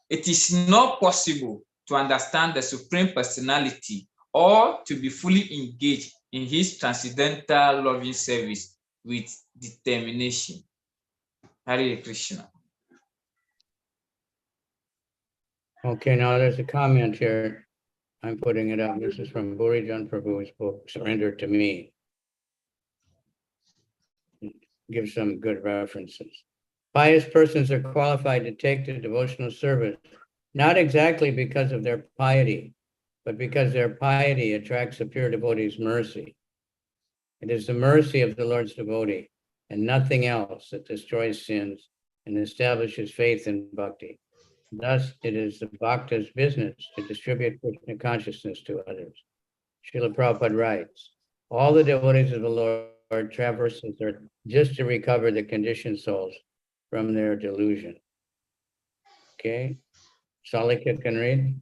It is not possible to understand the Supreme Personality or to be fully engaged in his transcendental loving service with determination. Hare Krishna. Okay, now there's a comment here. I'm putting it up. This is from Burijan Prabhu's book, Surrender to Me. Give some good references. Pious persons are qualified to take the devotional service, not exactly because of their piety, but because their piety attracts a pure devotee's mercy. It is the mercy of the Lord's devotee and nothing else that destroys sins and establishes faith in Bhakti. Thus, it is the Bhakta's business to distribute Krishna consciousness to others. Srila Prabhupada writes, all the devotees of the Lord traverse this earth just to recover the conditioned souls from their delusion. Okay, Salika can read.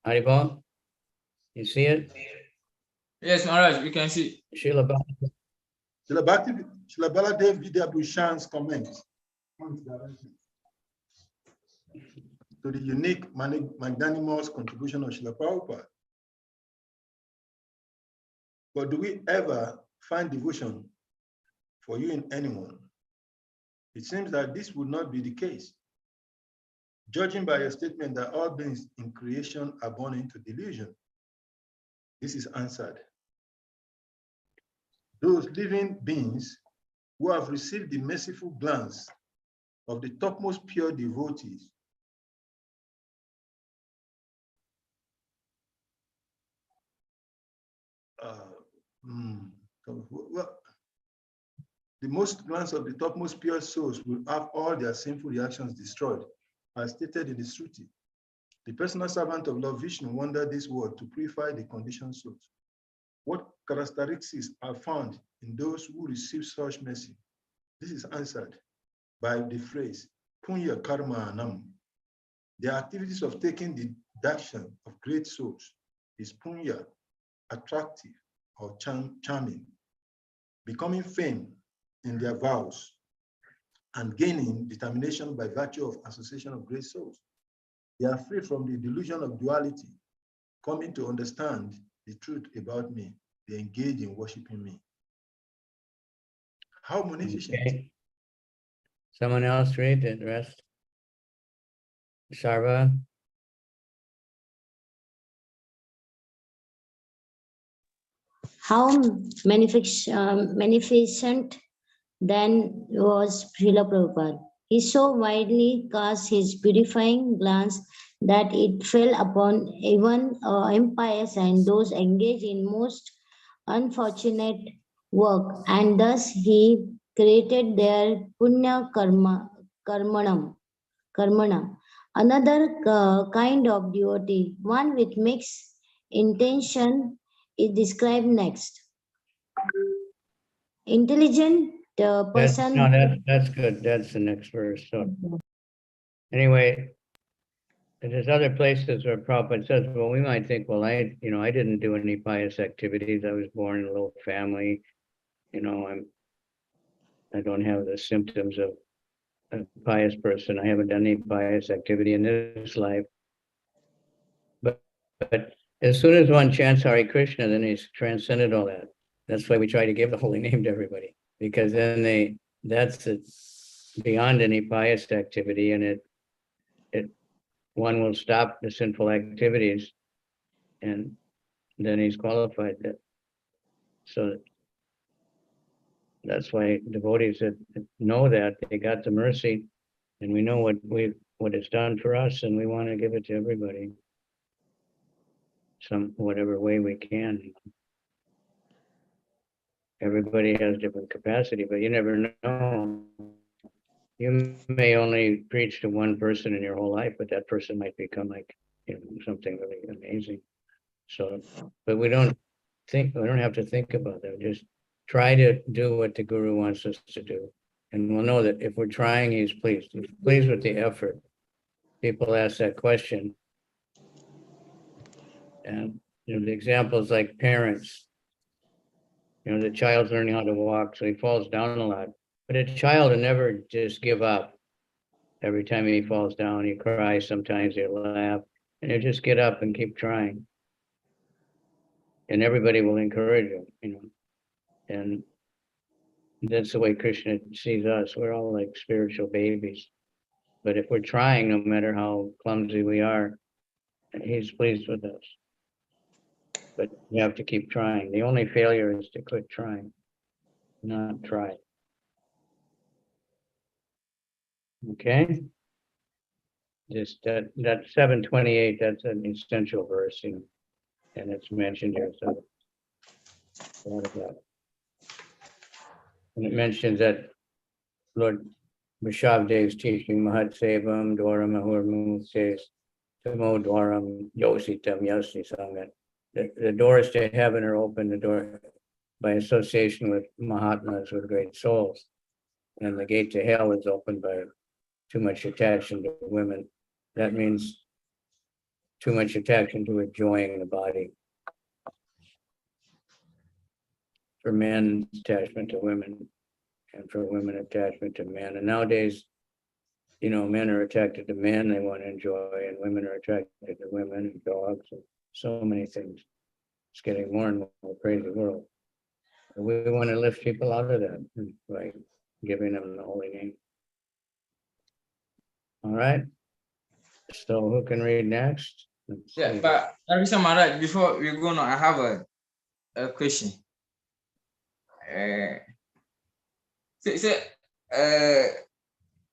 Haribol, you see it? Yes, Maharaj, we can see. Srila Baladev Vidya Bhushan's comment to the unique magnanimous contribution of Srila Prabhupada. But do we ever find devotion for you in anyone? It seems that this would not be the case. Judging by your statement that all beings in creation are born into delusion, this is answered. Those living beings who have received the merciful glance of the topmost pure devotees the most glance of the topmost pure souls will have all their sinful reactions destroyed, as stated in the Shruti. The personal servant of Lord Vishnu wandered this world to purify the conditioned souls. What characteristics are found in those who receive such mercy? This is answered by the phrase, Punya Karma Anam. The activities of taking the darshan of great souls is punya, attractive or charming, becoming fame in their vows, and gaining determination by virtue of association of great souls. They are free from the delusion of duality, coming to understand the truth about me. They engage in worshiping me. How munificent. Okay. Someone else read the rest. Sarva. How magnificent then was Srila Prabhupada. He so widely cast his purifying glance that it fell upon even impious and those engaged in most unfortunate work, and thus he created their punya karmanam. Another kind of devotee, one with mixed intention, is described next. Intelligent person. That's good. That's the next verse. So anyway, there's other places where Prabhupada says, well, we might think, well, I didn't do any pious activities. I was born in a little family. I don't have the symptoms of a pious person. I haven't done any pious activity in this life. But as soon as one chants Hare Krishna, then he's transcended all that. That's why we try to give the holy name to everybody, because then that's beyond any pious activity, and one will stop the sinful activities, and then he's qualified. So that's why devotees that know that they got the mercy, and we know what it's done for us, and we want to give it to everybody, whatever way we can. Everybody has different capacity, but you never know. You may only preach to one person in your whole life, but that person might become like something really amazing. So, but we don't have to think about that. Just try to do what the Guru wants us to do, and we'll know that if we're trying, he's pleased. He's pleased with the effort. People ask that question, and the examples like parents. The child's learning how to walk, so he falls down a lot. But a child will never just give up. Every time he falls down, he cries, sometimes he'll laugh, and he'll just get up and keep trying. And everybody will encourage him, And that's the way Krishna sees us. We're all like spiritual babies. But if we're trying, no matter how clumsy we are, he's pleased with us. But you have to keep trying. The only failure is to quit trying, not try. Okay? Just that 728, that's an essential verse, and it's mentioned here. So and it mentions that Lord Rishabdev's teaching Mahat Sevam Dwaram Ahur says Tamo Dwaram Yositam Yasni Sangat. The doors to heaven are open, the door by association with Mahatmas, with great souls. And the gate to hell is opened by too much attachment to women. That means too much attachment to enjoying the body. For men, attachment to women, and for women, attachment to men. And nowadays, men are attracted to men, they want to enjoy, and women are attracted to women and dogs and so many things. It's getting more and more crazy world. And we want to lift people out of that by giving them the holy name. All right. So who can read next? Yeah, but Arisa Maharaj, before we go on, I have a question.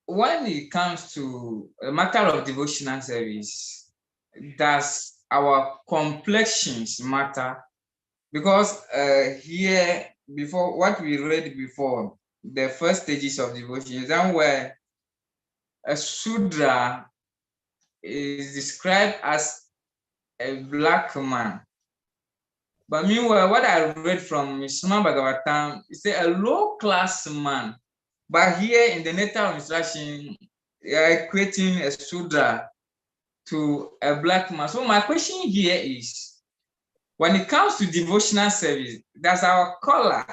When it comes to a matter of devotional service, does our complexions matter? Because here, before what we read before, the first stages of devotion is that where a Sudra is described as a black man. But meanwhile, what I read from Srimad Bhagavatam is a low-class man. But here in the nature instruction, they are equating a Sudra to a black man. So my question here is, when it comes to devotional service, does our color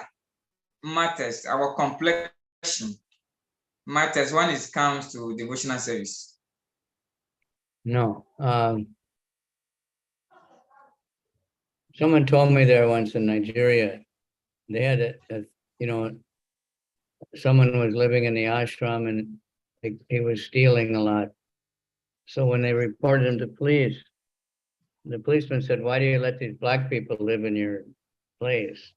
matters, our complexion matters when it comes to devotional service? No. Someone told me there once in Nigeria, they had someone was living in the ashram and he was stealing a lot. So when they reported him to police, the policeman said, "Why do you let these black people live in your place?"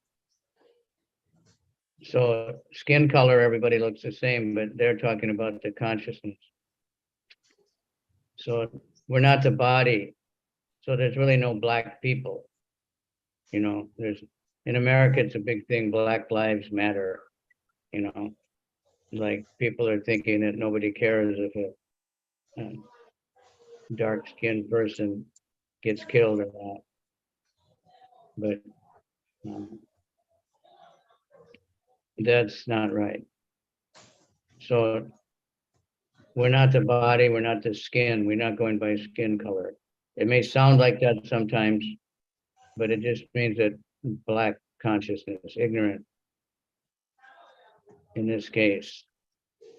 So skin color, everybody looks the same, but they're talking about the consciousness. So we're not the body. So there's really no black people. You know, there's in America, it's a big thing. Black lives matter. You know, like people are thinking that nobody cares if a dark-skinned person gets killed or not. But that's not right. So we're not the body, we're not the skin, we're not going by skin color. It may sound like that sometimes, but it just means that black consciousness, ignorant in this case.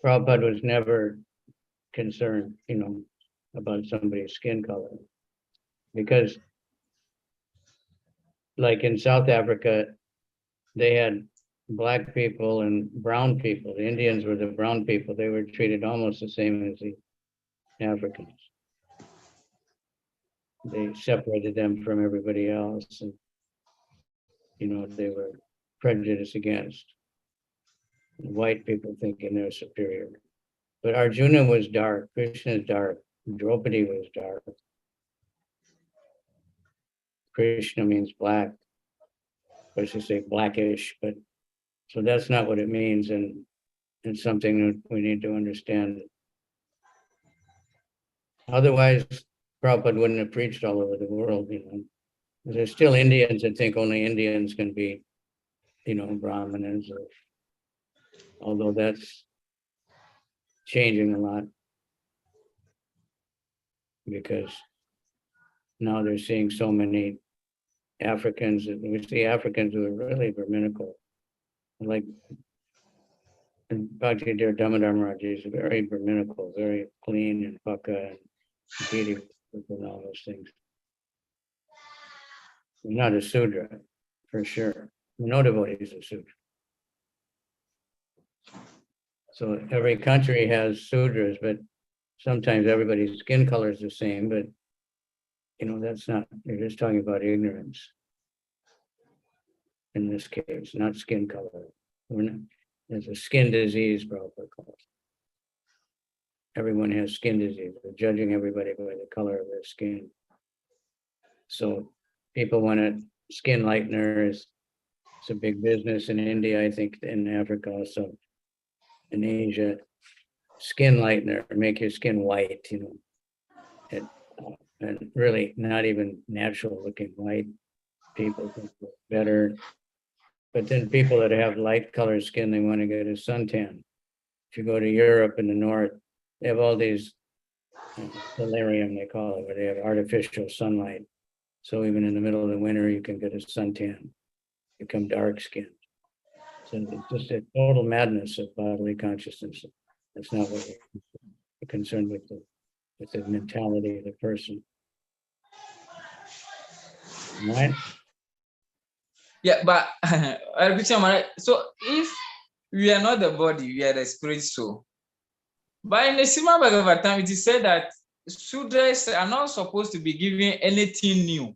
Prabhupada was never concerned, you know, about somebody's skin color. Because like in South Africa, they had black people and brown people. The Indians were the brown people. They were treated almost the same as the Africans. They separated them from everybody else, and you know, they were prejudiced against. White people thinking they're superior. But Arjuna was dark, Krishna is dark, Draupadi was dark. Krishna means black. Of course, you say blackish, but so that's not what it means, and it's something that we need to understand. Otherwise, Prabhupada wouldn't have preached all over the world, you know. There's still Indians that think only Indians can be, you know, Brahmanas, or, although that's changing a lot because now they're seeing so many Africans, and we see Africans who are really Brahminical, like Bhakti Dear Damodar Maharaj is very Brahminical, very clean and pukka and beauty and all those things. Not a Sudra, for sure. No devotee is a Sudra. So every country has Sudras, but sometimes everybody's skin color is the same, but you know, that's not, you're just talking about ignorance. In this case, not skin color. We're not, there's a skin disease, Prabhupada calls it. Everyone has skin disease. We're judging everybody by the color of their skin. So people want a skin lightener. It's a big business in India, I think, in Africa also, in Asia. Skin lightener, make your skin white, you know, and really not even natural looking white. People think it's better. But then people that have light colored skin, they want to get a suntan. If you go to Europe in the north, they have all these solarium, they call it, where they have artificial sunlight. So even in the middle of the winter, you can get a suntan, become dark skinned. So it's just a total madness of bodily consciousness. That's not what we're concerned with the mentality of the person. Right? Yeah, but so if we are not the body, we are the spirit soul. But in the Srimad Bhagavatam, it is said that Sudras are not supposed to be given anything new.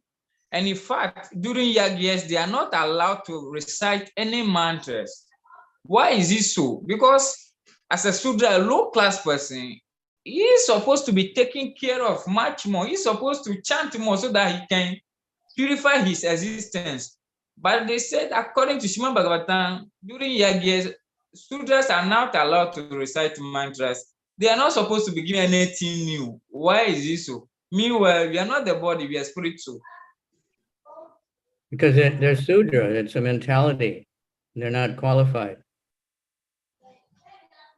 And in fact, during Yagyas, they are not allowed to recite any mantras. Why is it so? Because as a Sudra, a low-class person, he is supposed to be taken care of much more. He's supposed to chant more so that he can purify his existence. But they said, according to Srimad Bhagavatam, during Yagyas, Sudras are not allowed to recite mantras. They are not supposed to be given anything new. Why is this so? Meanwhile, we are not the body, we are spiritual. Because they're Sudra, it's a mentality. They're not qualified.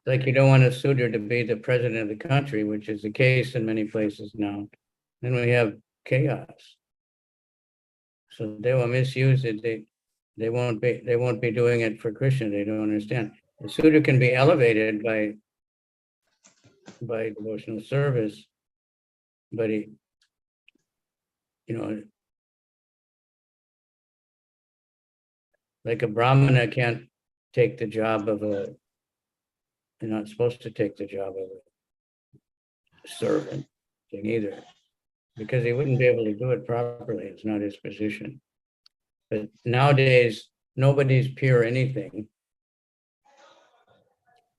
Like you don't want a Sudra to be the president of the country, which is the case in many places now. Then we have chaos. So they will misuse it. They won't be doing it for Krishna. They don't understand. The Sudra can be elevated by devotional service, but he, you know, like a Brahmana can't take the job of they're not supposed to take the job of a servant thing either, because he wouldn't be able to do it properly. It's not his position. But nowadays, nobody's pure anything.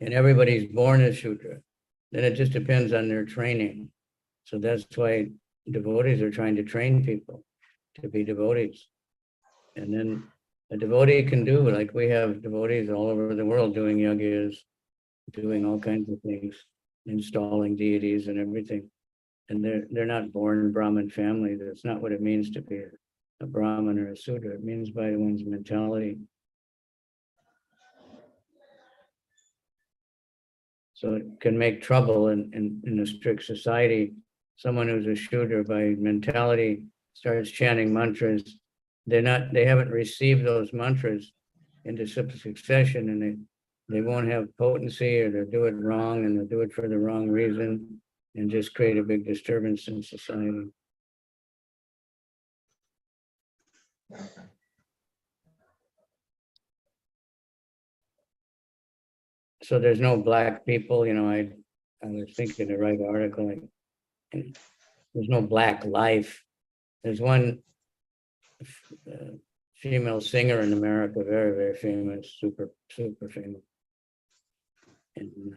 and everybody's born a Shudra. Then it just depends on their training. So that's why devotees are trying to train people to be devotees. And then a devotee can do, like we have devotees all over the world doing yajnas, doing all kinds of things, installing deities and everything. And they're not born Brahmin family. That's not what it means to be a Brahmin or a Sudra. It means by one's mentality. So it can make trouble in a strict society. Someone who's a Shudra by mentality starts chanting mantras. They haven't received those mantras into succession, and they won't have potency, or they'll do it wrong, and they'll do it for the wrong reason, and just create a big disturbance in society. So there's no black people, I was thinking to write an article, and there's no black life. There's one female singer in America, very, very famous, super, super famous. And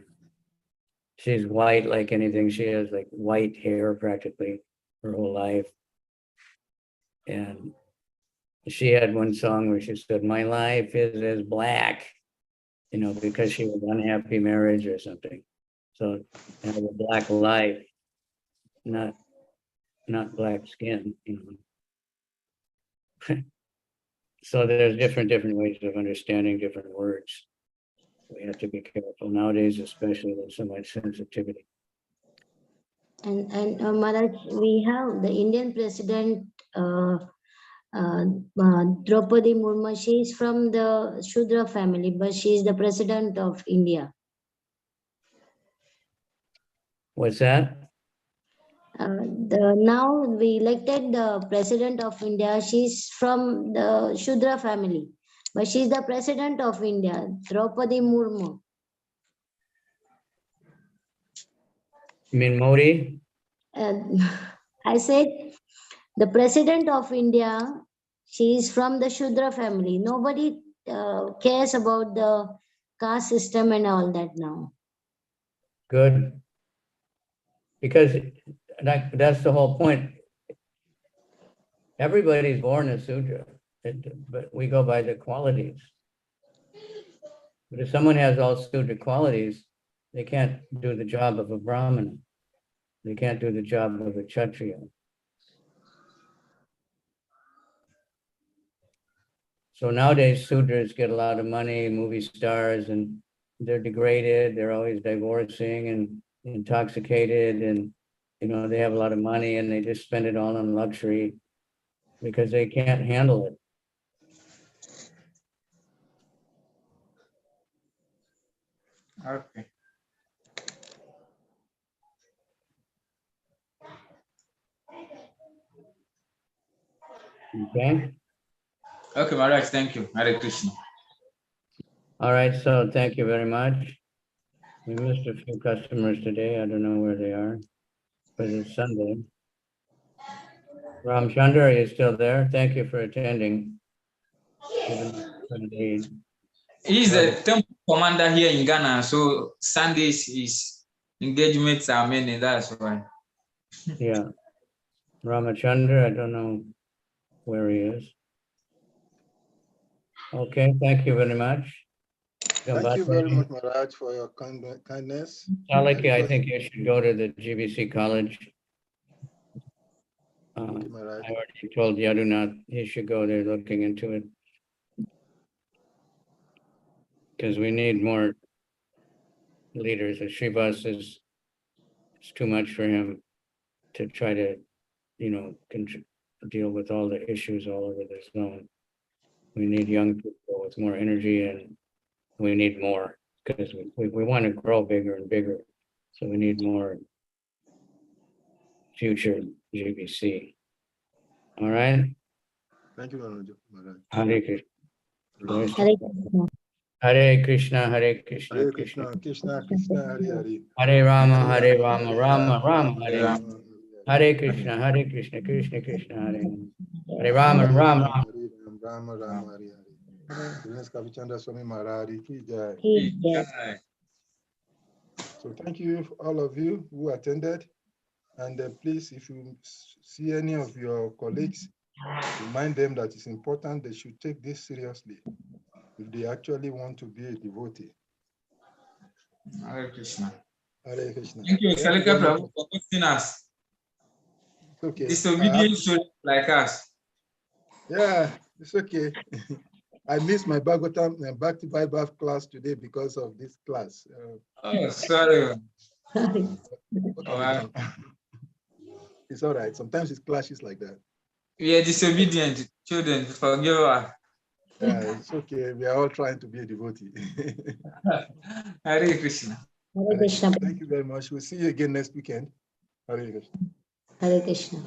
she's white like anything. She has like white hair practically her whole life. And she had one song where she said, "My life is as black," because she was unhappy marriage or something. So I have a black life, not black skin, So there's different ways of understanding different words. We have to be careful nowadays, especially with so much sensitivity. And Maharaj, we have the Indian president, Draupadi Murmu. She is from the Shudra family, but she is the president of India. What's that? Now we elected the president of India. She's from the Shudra family, but she's the president of India, Draupadi Murmu. You mean Modi? I said the president of India, she is from the Shudra family. Nobody cares about the caste system and all that now. Good. Because that's the whole point. Everybody's born a Sudra, but we go by the qualities. But if someone has all Sudra qualities, they can't do the job of a Brahmana. They can't do the job of a Kshatriya. So nowadays, Sudras get a lot of money, movie stars, and they're degraded. They're always divorcing and intoxicated, and they have a lot of money, and they just spend it all on luxury because they can't handle it. Okay. Okay. Okay, Maharaj, thank you. Hare Krishna. All right, so thank you very much. We missed a few customers today. I don't know where they are, but it's Sunday. Ramchandra, are you still there? Thank you for attending. He's the temple commander here in Ghana, so Sundays his engagements are many, that's why. Yeah. Ramachandra, I don't know where he is. Okay, thank you very much. Thank you very much, Maharaj, for your kindness. Salaki, I think you should go to the GBC college. I already told Yadunath he should go there looking into it. Because we need more leaders. The Srivas is too much for him to try to, deal with all the issues all over the zone. We need young people with more energy, and we need more because we want to grow bigger and bigger. So we need more future GBC. All right. Thank you, Maharaj. Hare Krishna. Hare Krishna. Hare Krishna, Hare Krishna, Hare Krishna, Krishna Krishna, Hare Hare. Hare Rama, Hare Rama, Rama Rama, Hare Rama. Hare Hare Krishna, Krishna Krishna, Hare Hare Rama, Rama Rama. Rama Rama, Hare Hare. Kavicandra Swami Maharaj ki jai. Yes. So thank you, all of you who attended. And please, if you see any of your colleagues, remind them that it's important they should take this seriously if they actually want to be a devotee. Hare Krishna. Hare Krishna. Thank you, Thank you Shalika very much. Prabhu, for hosting us. It's okay. Disobedient students like us. Yeah, it's okay. I missed my Bhakti Bible class today because of this class. Oh, sorry. What can Wow. be done? It's all right. Sometimes it clashes like that. We are disobedient children. Forgive us. Yeah, it's okay. We are all trying to be a devotee. Hare Krishna. Hare Krishna. Thank you very much. We'll see you again next weekend. Hare Krishna. Hare Krishna.